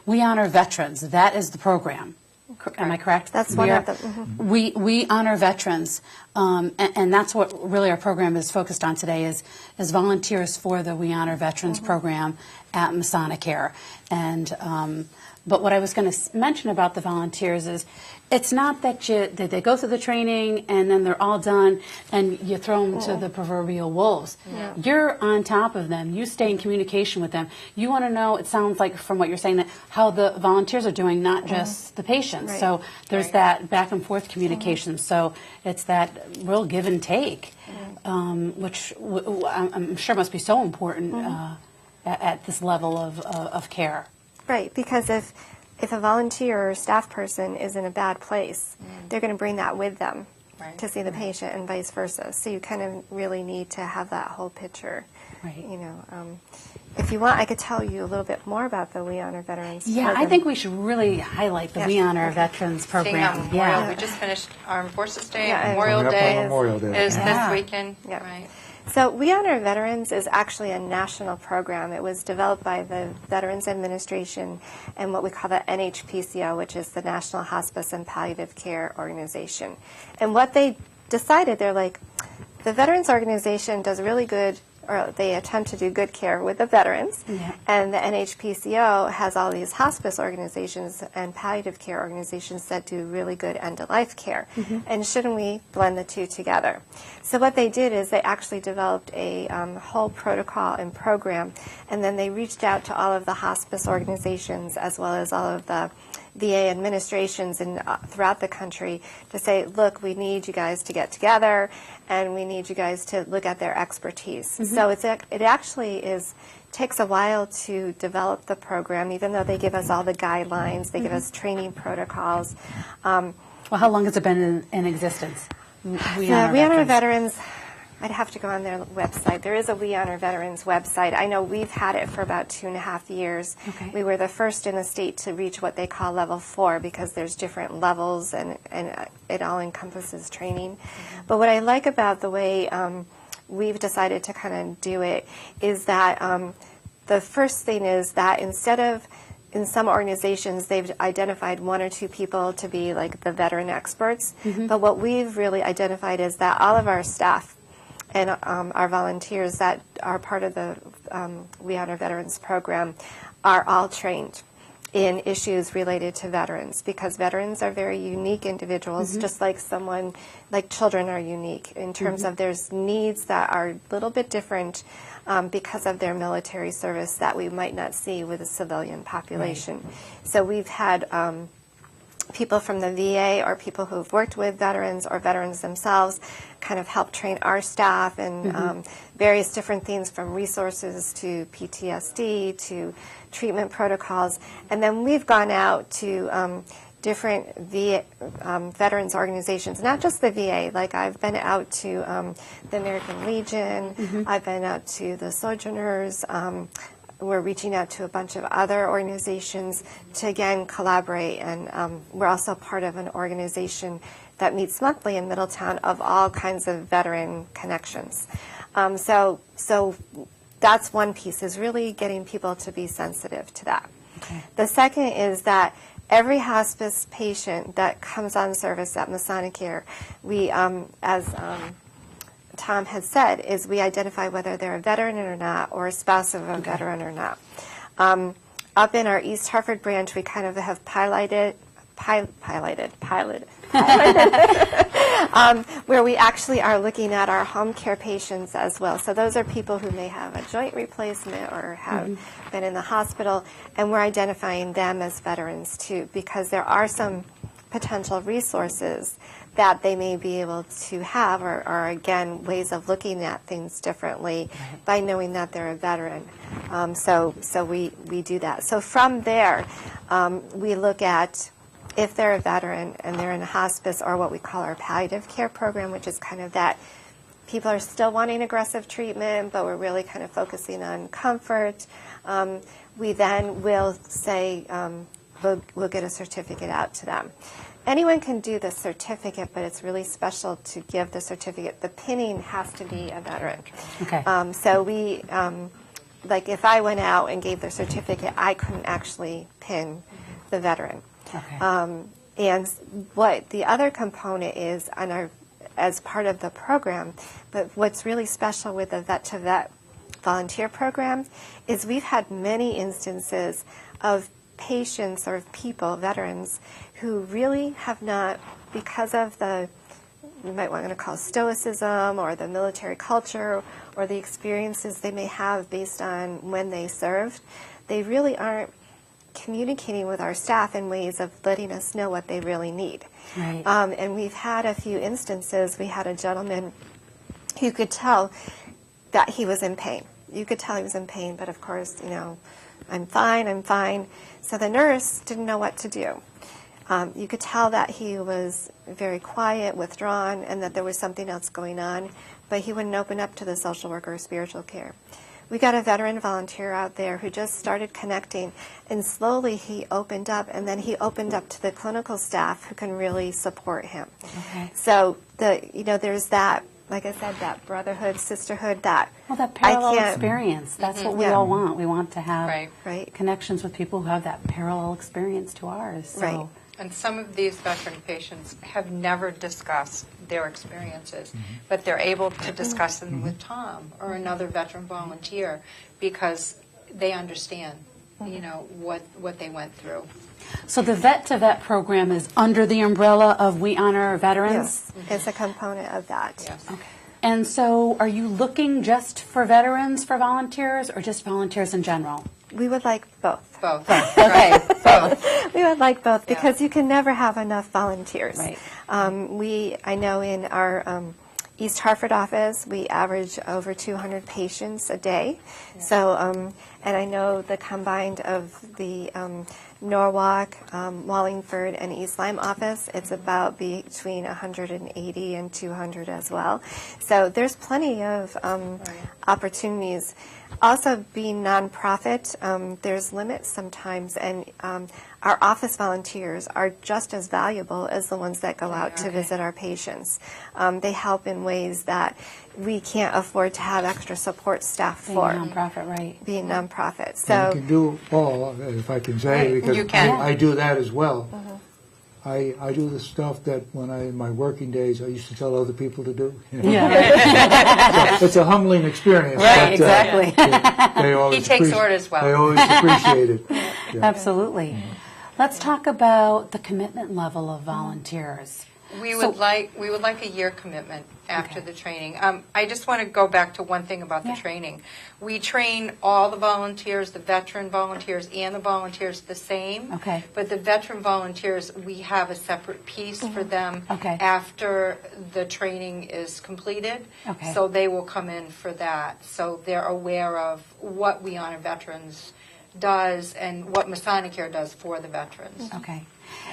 we honor veterans. That is the program. Am I correct? That's one of them. We honor veterans, and that's what really our program is focused on today is volunteers for the We Honor Veterans program at Masonic Care. And but what I was going to mention about the volunteers is it's not that they go through the training and then they're all done and you throw them to the proverbial wolves. Yeah. You're on top of them. You stay in communication with them. You want to know, it sounds like from what you're saying, that how the volunteers are doing, not just the patients. Right. So there's that back and forth communication. So it's that real give and take, which I'm sure must be so important at this level of care. Right, because if a volunteer or staff person is in a bad place, they're going to bring that with them Right. to see the patient and vice versa. So you kind of really need to have that whole picture. Right. You know, if you want, I could tell you a little bit more about the We Honor Veterans Yeah, program. I think we should really highlight the Yes. We Honor Veterans Seeing program. on Memorial, Yeah. we just finished Armed Forces Day. Yeah, and Memorial Coming up on Day Memorial Day. is Yeah. this weekend. Yeah. Right. So We Honor Veterans is actually a national program. It was developed by the Veterans Administration and what we call the NHPCO, which is the National Hospice and Palliative Care Organization. And what they decided, they're like, the Veterans Organization does really good, or they attempt to do good care with the veterans, Yeah. and the NHPCO has all these hospice organizations and palliative care organizations that do really good end-of-life care. And shouldn't we blend the two together? So what they did is they actually developed a whole protocol and program, and then they reached out to all of the hospice organizations as well as all of the VA administrations throughout the country to say, look, we need you guys to get together and we need you guys to look at their expertise. So it actually is takes a while to develop the program, even though they give us all the guidelines, they give us training protocols. Well, how long has it been in existence? We Honor Veterans, I'd have to go on their website. There is a We Honor Veterans website. I know we've had it for about 2.5 years. Okay. We were the first in the state to reach what they call level 4 because there's different levels and it all encompasses training. But what I like about the way we've decided to kind of do it is that the first thing is that instead of in some organizations, they've identified 1 or 2 people to be like the veteran experts. But what we've really identified is that all of our staff and our volunteers that are part of the We Honor Veterans program are all trained in issues related to veterans, because veterans are very unique individuals, just like children are unique in terms of there's needs that are a little bit different because of their military service that we might not see with the civilian population. Right. So we've had people from the VA or people who've worked with veterans or veterans themselves kind of help train our staff in various different things, from resources to PTSD to treatment protocols. And then we've gone out to different veterans organizations, not just the VA. Like I've been out to the American Legion, I've been out to the Sojourners, we're reaching out to a bunch of other organizations to, again, collaborate. And we're also part of an organization that meets monthly in Middletown of all kinds of veteran connections. So that's one piece, is really getting people to be sensitive to that. Okay. The second is that every hospice patient that comes on service at Masonic, we, as Tom had said, is we identify whether they're a veteran or not, or a spouse of a veteran or not. Up in our East Hartford branch, we kind of have piloted, where we actually are looking at our home care patients as well. So those are people who may have a joint replacement or have been in the hospital, and we're identifying them as veterans too, because there are some potential resources that they may be able to have, or again, ways of looking at things differently by knowing that they're a veteran. So we do that. So from there, we look at if they're a veteran and they're in a hospice, or what we call our palliative care program, which is kind of that people are still wanting aggressive treatment, but we're really kind of focusing on comfort. We then will say, we'll get a certificate out to them. Anyone can do the certificate, but it's really special to give the certificate. The pinning has to be a veteran. Okay. So we, like if I went out and gave the certificate, I couldn't actually pin the veteran. Okay. And what the other component is on our, as part of the program, but what's really special with the Vet-to-Vet volunteer program is we've had many instances of patients or people, veterans, who really have not, because of the, you might want to call stoicism or the military culture or the experiences they may have based on when they served, they really aren't communicating with our staff in ways of letting us know what they really need. Right. And we've had a few instances. We had a gentleman who could tell that he was in pain. You could tell he was in pain, but of course, you know, I'm fine. So the nurse didn't know what to do. You could tell that he was very quiet, withdrawn, and that there was something else going on, but he wouldn't open up to the social worker or spiritual care. We got a veteran volunteer out there who just started connecting, and slowly he opened up, and then he opened up to the clinical staff who can really support him. Okay. So there's that, like I said, that brotherhood, sisterhood, that parallel experience. That's what we all want. We want to have connections with people who have that parallel experience to ours. So. Right. And some of these veteran patients have never discussed their experiences, but they're able to discuss them with Tom or another veteran volunteer because they understand, what they went through. So the Vet-to-Vet program is under the umbrella of We Honor Veterans? Yes, it's a component of that. Yes. Okay. And so are you looking just for veterans for volunteers or just volunteers in general? We would like both. Both. Okay, both. We would like both because you can never have enough volunteers. Right. I know in our East Hartford office, we average over 200 patients a day. So, and I know the combined of the Norwalk, Wallingford, and East Lyme office, it's about between 180 and 200 as well. So there's plenty of opportunities. Also, being nonprofit, there's limits sometimes, and our office volunteers are just as valuable as the ones that go out to visit our patients. They help in ways that we can't afford to have extra support staff for. Being nonprofit, right? Being nonprofit. And So you can do all, if I can say, Right. because You can. I do that as well. I do the stuff that when in my working days, I used to tell other people to do. You know? Yeah, right. It's a humbling experience. Right, but, exactly. They always He takes appreci- orders well. They always appreciate it. Yeah. Absolutely. Let's talk about the commitment level of volunteers. We So- would like a year commitment after Okay. the training. I just want to go back to one thing about the Yeah. training. We train all the volunteers, the veteran volunteers and the volunteers the same. Okay. But the veteran volunteers, we have a separate piece for them Okay. after the training is completed. Okay. So they will come in for that. So they're aware of what We Honor Veterans does and what Masonic does for the veterans. Okay.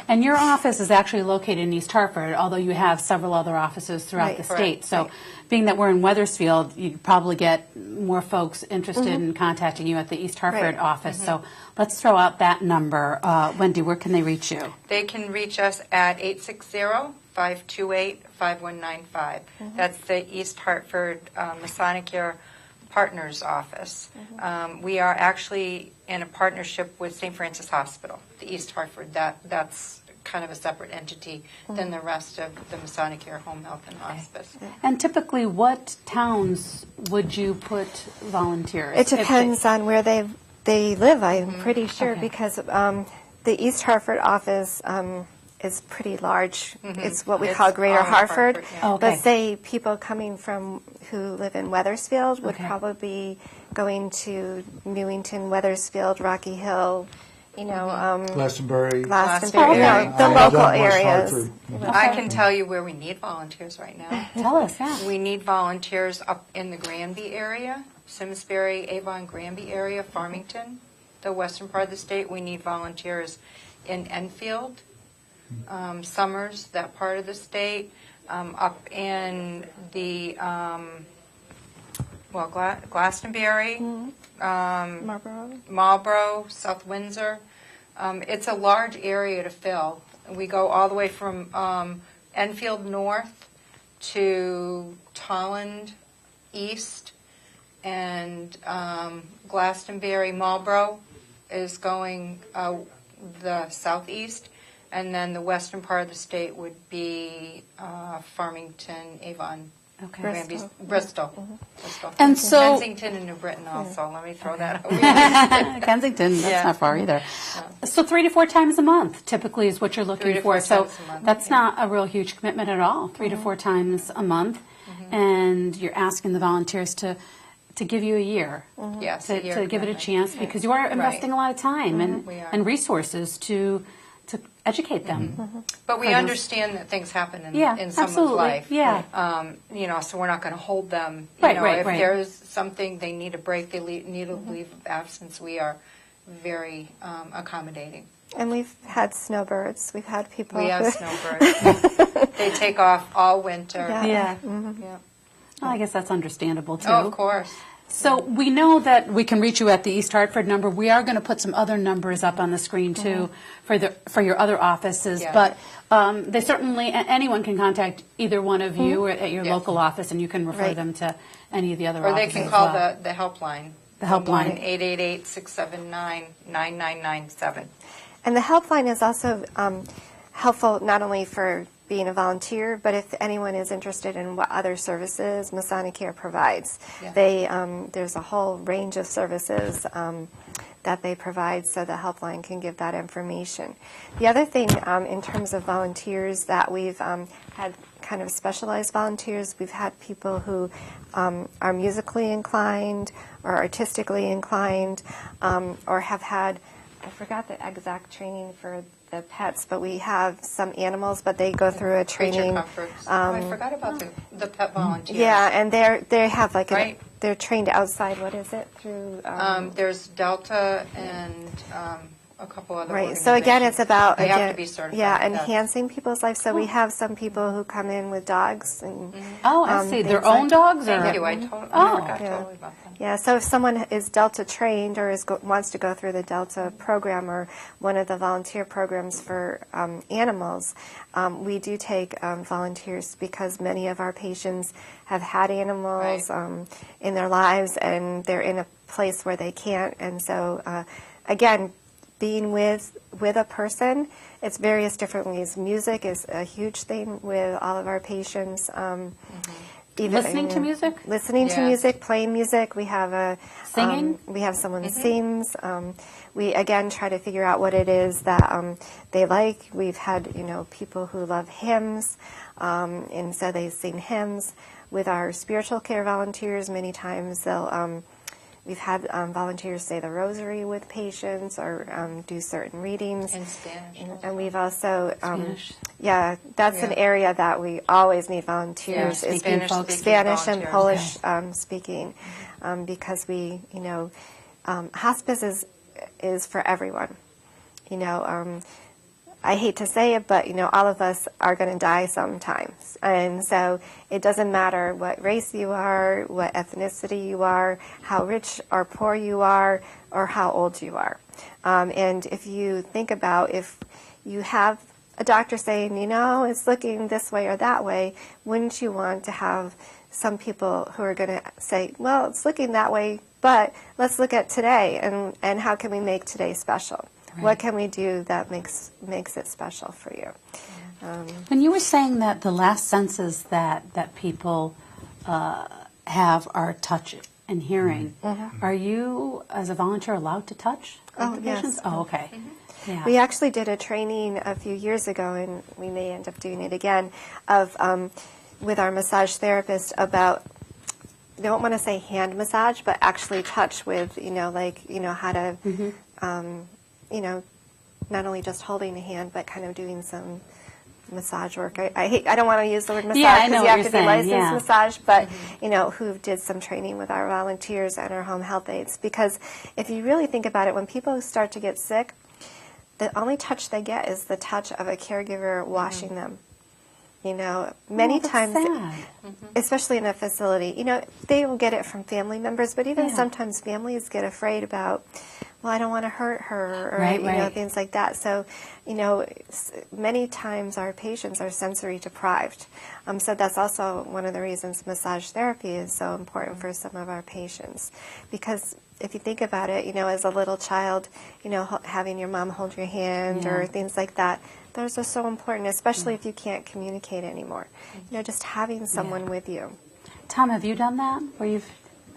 And your office is actually located in East Hartford, although you have several other offices throughout Right. the Correct. state. So Right. being that we're in Wethersfield, you probably get more folks interested in contacting you at the East Hartford Right. office. So let's throw out that number. Wendy, where can they reach you? They can reach us at 860-528-5195. That's the East Hartford Masonic Partners Office. We are actually in a partnership with St. Francis Hospital, the East Hartford. That's kind of a separate entity than the rest of the Masonic Home Health and Hospice. And typically, what towns would you put volunteers? it depends on where they live, I'm pretty sure, Okay. because the East Hartford office is pretty large. It's what we It's call Greater all of Hartford. Hartford, yeah. Oh, okay. But say people coming from who live in Wethersfield would Okay. probably be going to Newington, Wethersfield, Rocky Hill, Glastonbury. Glastonbury, Oh, okay. the I local love West areas. Hartford. I can tell you where we need volunteers right now. Tell us, yeah. We need volunteers up in the Granby area, Simsbury, Avon, Granby area, Farmington, the western part of the state. We need volunteers in Enfield, Summers, that part of the state, up in the, Glastonbury, Marlborough, South Windsor. It's a large area to fill. We go all the way from Enfield north to Tolland east, and Glastonbury, Marlborough is going the southeast, and then the western part of the state would be Farmington, Avon, Okay. Granby, Bristol. Bristol. And so- Kensington and New Britain also. Let me throw that out. Kensington, that's Yeah. not far either. So 3 to 4 times a month typically is what you're 3 looking to for. 4 So times a month, that's yeah. not a real huge commitment at all, 3 to 4 times a month. And you're asking the volunteers to give you a year, Yes, to a year give it a commitment. chance, because you are investing a lot of time We are. and resources to educate them. But we Kind of. understand that things happen in, Yeah, in someone's absolutely. life. Yeah. So we're not going to hold them. Right, right, if right. there's something, they need a break, they need a leave of absence, we are very accommodating. And we've had snowbirds. We've had people. We have snowbirds. They take off all winter. Yeah. Yeah. Yeah. Well, I guess that's understandable too. Oh, of course. So we know that we can reach you at the East Hartford number. We are going to put some other numbers up on the screen too for your other offices. Yeah. But they certainly anyone can contact either one of you or at your Yes. local office, and you can refer Right. them to any of the other Or they offices. can as call well. the helpline. The helpline. 888-679-9997. And the helpline is also helpful not only for being a volunteer, but if anyone is interested in what other services Masonic Care provides. Yeah. There's a whole range of services that they provide, so the helpline can give that information. The other thing in terms of volunteers that we've had kind of specialized volunteers, we've had people who are musically inclined or artistically inclined or have had, I forgot the exact training for the pets, but we have some animals, but they go through a Creature training. comforts. I forgot about the pet volunteers. Yeah, and they have like Right. they're trained outside. What is it through? There's Delta and a couple other Right. So again, it's about they have to be certified. Yeah, pets. enhancing people's life. So we have some people who come in with dogs and. Oh, I see. Their things like- own dogs? Or? Thank you. I Oh. forgot Yeah. totally about that. Yeah, so if someone is Delta trained or wants to go through the Delta program or one of the volunteer programs for animals, we do take volunteers because many of our patients have had animals in their lives and they're in a place where they can't. And so, again, being with a person, it's various different ways. Music is a huge thing with all of our patients. Listening to music? Listening to Yes. music, playing music. We have Singing? we have someone who sings. We again try to figure out what it is that they like. We've had people who love hymns, and so they sing hymns. With our spiritual care volunteers, many times we've had volunteers say the rosary with patients or do certain readings. In Spanish. And we've also, Spanish. yeah, that's an area that we always need volunteers. Yeah, is Spanish folks, speaking Spanish and volunteers. Polish speaking, because we, hospice is for everyone. I hate to say it, but all of us are going to die sometimes, and so it doesn't matter what race you are, what ethnicity you are, how rich or poor you are, or how old you are. And if you think about if you have a doctor saying, it's looking this way or that way, wouldn't you want to have some people who are going to say, well, it's looking that way, but let's look at today and how can we make today special? Right. What can we do that makes it special for you? When you were saying that the last senses that people have are touch and hearing, are you, as a volunteer, allowed to touch Oh, the yes. patients? Oh, okay. Yeah. We actually did a training a few years ago, and we may end up doing it again, of with our massage therapist about, I don't want to say hand massage, but actually touch with, how to, not only just holding a hand, but kind of doing some massage work. I don't want to use the word massage Yeah, I because know you what have you're to be saying, licensed yeah. massage, but who did some training with our volunteers and our home health aides. Because if you really think about it, when people start to get sick, the only touch they get is the touch of a caregiver washing them. Many that's times, sad. especially in a facility, they will get it from family members, but even Yeah. sometimes families get afraid about, well, I don't want to hurt her, or Right. things like that. So, many times our patients are sensory deprived. So that's also one of the reasons massage therapy is so important for some of our patients. Because if you think about it, as a little child, having your mom hold your hand or Yeah. things like that, those are so important, especially if you can't communicate anymore. Just having someone with you. Tom, have you done that, where you've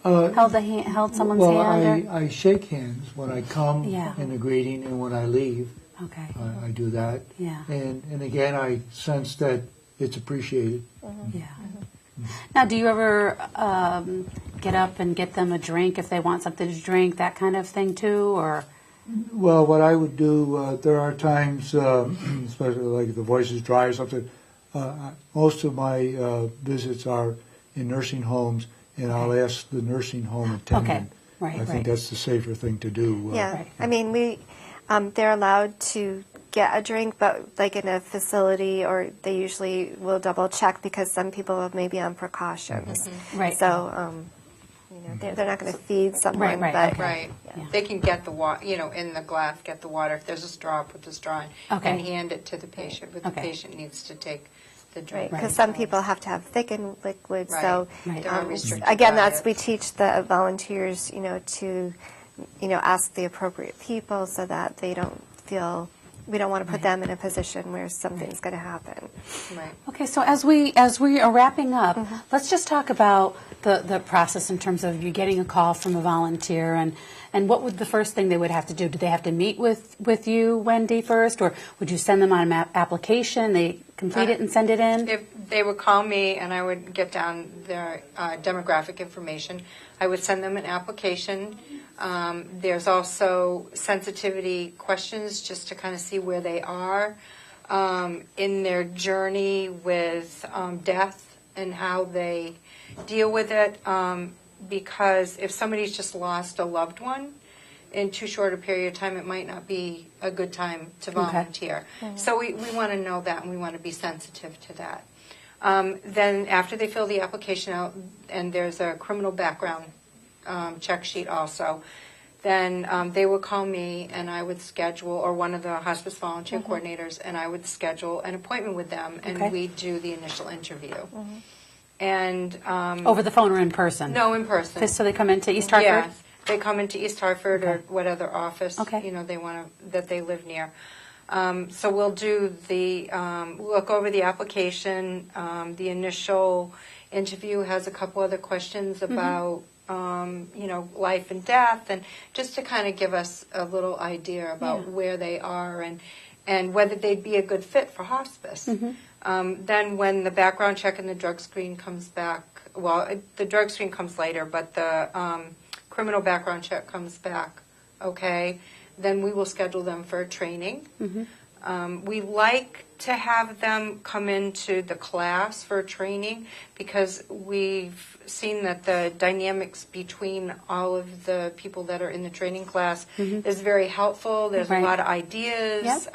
held someone's hand? I shake hands when I come Yeah. in a greeting and when I leave. Okay. I do that. Yeah. And again, I sense that it's appreciated. Yeah. Now, do you ever get up and get them a drink if they want something to drink, that kind of thing too, or? Well, what I would do, there are times, especially like if the voice is dry or something, most of my visits are in nursing homes, and I'll ask the nursing home attendant. Right, I think that's the safer thing to do. Yeah, Right. I mean, they're allowed to get a drink, but like in a facility, or they usually will double check because some people are maybe on precautions. Right. So, they're not going to feed someone, Right, but okay. Right. Yeah. They can get the water, in the glass, get the water. If there's a straw, put the straw in Okay. and hand it to the patient. But the Okay. patient needs to take the right, drink. because some people have to have thickened liquids. Right. So, Right. There are restricted again, that's we diets. teach the volunteers, to, ask the appropriate people so that they don't feel. We don't want to put them in a position where something's going to happen. Right. Okay, so as we are wrapping up, let's just talk about the process in terms of you getting a call from a volunteer, and what would the first thing they would have to do? Do they have to meet with you, Wendy, first, or would you send them on an application? They complete it and send it in? If they would call me and I would get down their demographic information, I would send them an application There's also sensitivity questions just to kind of see where they are in their journey with death and how they deal with it. Because if somebody's just lost a loved one in too short a period of time, it might not be a good time to volunteer. So we want to know that, and we want to be sensitive to that. Then after they fill the application out, and there's a criminal background check sheet also, then they would call me, and I would schedule, or one of the hospice volunteer coordinators, and I would schedule an appointment with them, and we'd do the initial interview. And Over the phone or in person? no, in person. So they come into East Hartford? Yes, they come into East Hartford or what other office they want to, that they live near. So we'll do the look over the application. The initial interview has a couple other questions about life and death, and just to kind of give us a little idea about where they are and whether they'd be a good fit for hospice. Then when the background check and the drug screen comes back, the drug screen comes later, but the criminal background check comes back, then we will schedule them for training. We like to have them come into the class for training because we've seen that the dynamics between all of the people that are in the training class is very helpful. There's a lot of ideas.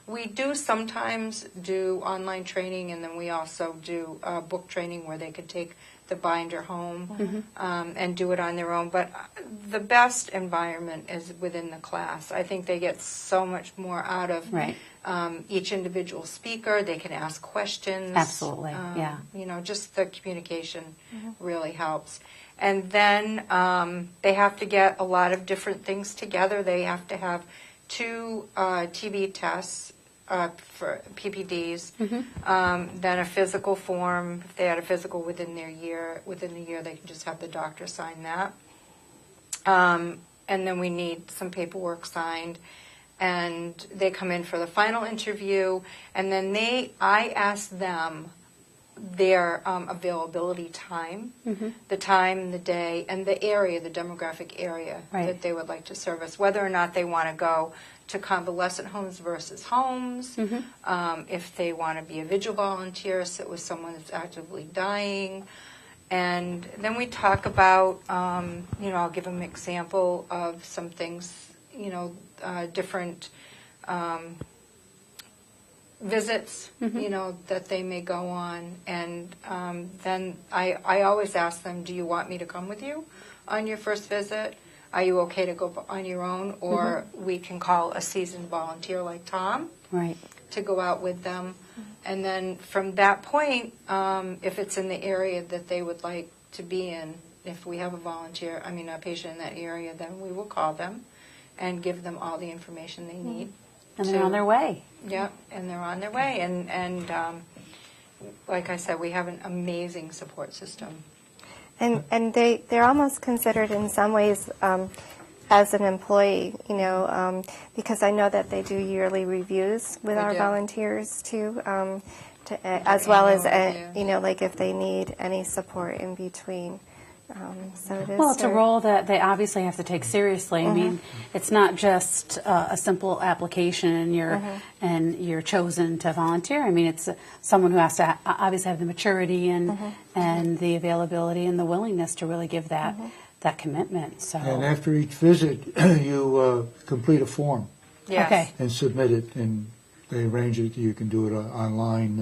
We do sometimes do online training, and then we also do book training where they could take the binder home and do it on their own. But the best environment is within the class. I think they get so much more out of each individual speaker. They can ask questions. Absolutely, Just the communication really helps. And then they have to get a lot of different things together. They have to have 2 TB tests for PPDs, then a physical form. If they had a physical within the year, they can just have the doctor sign that. And then we need some paperwork signed. And they come in for the final interview, and then I ask them their availability time, the time, the day, and the area, the demographic area that they would like to service, whether or not they want to go to convalescent homes versus homes, if they want to be a vigil volunteer, sit with someone that's actively dying. And then we talk about, I'll give them an example of some things, different visits, that they may go on. And then I always ask them, do you want me to come with you on your first visit? Are you okay to go on your own? Or we can call a seasoned volunteer like Tom to go out with them. And then from that point, if it's in the area that they would like to be in, if we have a patient in that area, then we will call them and give them all the information they need. And they're on their way. Yeah, and they're on their way. And like I said, we have an amazing support system. And they're almost considered in some ways as an employee, because I know that they do yearly reviews with our volunteers too, as well as, like if they need any support in between. So it is. Well, it's a role that they obviously have to take seriously. I mean, it's not just a simple application and you're chosen to volunteer. I mean, it's someone who has to obviously have the maturity and the availability and the willingness to really give that commitment. So. And after each visit, you complete a form and submit it, and they arrange it. You can do it online.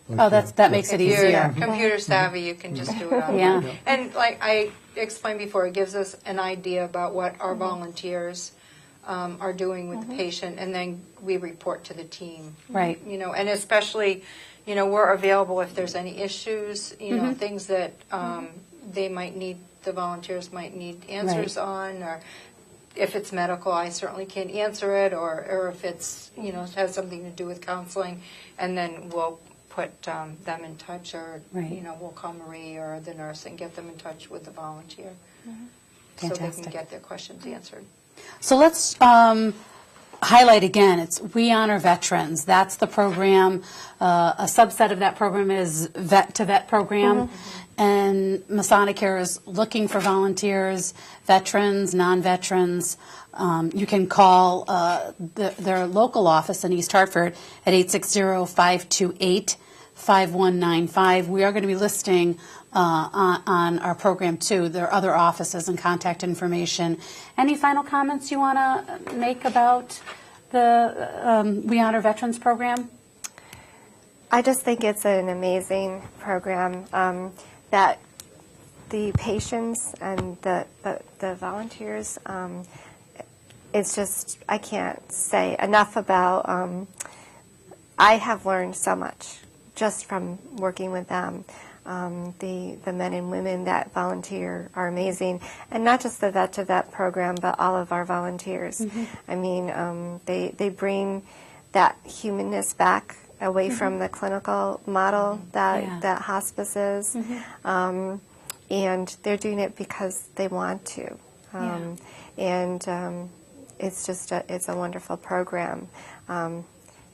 That makes it easier. Computer savvy, you can just do it online. And like I explained before, it gives us an idea about what our volunteers are doing with the patient, and then we report to the team. Right. And especially, we're available if there's any issues, things that the volunteers might need answers on, or if it's medical, I certainly can answer it, or if it's, has something to do with counseling, and then we'll put them in touch, or we'll call Marie or the nurse and get them in touch with the volunteer, so they can get their questions answered. So let's highlight again, it's We Honor Veterans. That's the program. A subset of that program is Vet to Vet program. And Masonic Care is looking for volunteers, veterans, non-veterans. You can call their local office in East Hartford at 860-528-5195. We are going to be listing on our program, too, their other offices and contact information. Any final comments you want to make about the We Honor Veterans program? I just think it's an amazing program that the patients and the volunteers, it's just, I can't say enough about, I have learned so much just from working with them. The men and women that volunteer are amazing, and not just the Vet to Vet program, but all of our volunteers. I mean, they bring that humanness back away from the clinical model that hospice is, and they're doing it because they want to, and it's just it's a wonderful program.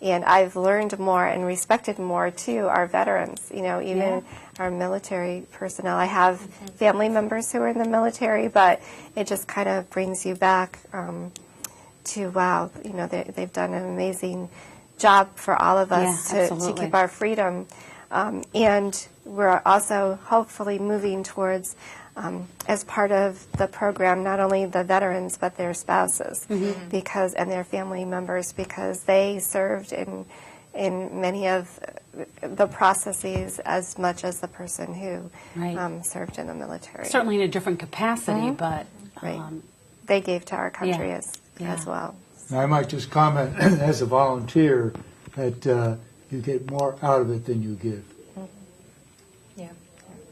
And I've learned more and respected more, too, our veterans, you know, even our military personnel. I have family members who are in the military, but it just kind of brings you back to, wow, you know, they've done an amazing job for all of us to keep our freedom. And we're also hopefully moving towards, as part of the program, not only the veterans but their spouses and their family members, because they served in many of the processes as much as the person who served in the military. Certainly in a different capacity, but they gave to our country as well. Now, I might just comment as a volunteer that you get more out of it than you give.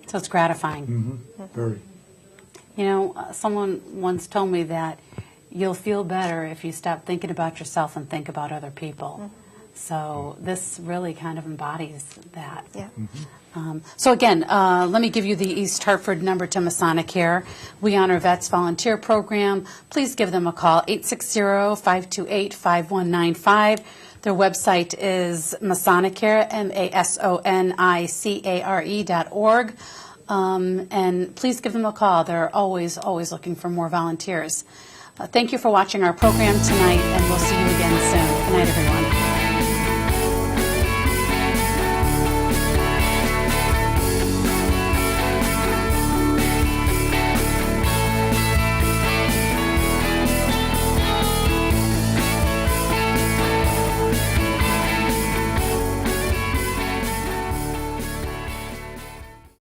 So it's gratifying. Very. You know, someone once told me that you'll feel better if you stop thinking about yourself and think about other people. So this really kind of embodies that. So again, let me give you the East Hartford number to Masonic Care. We Honor Vets Volunteer Program. Please give them a call, 860-528-5195. Their website is Masonicare, MASONICARE.org. And please give them a call. They're always looking for more volunteers. Thank you for watching our program tonight, and we'll see you again soon. Good night, everyone.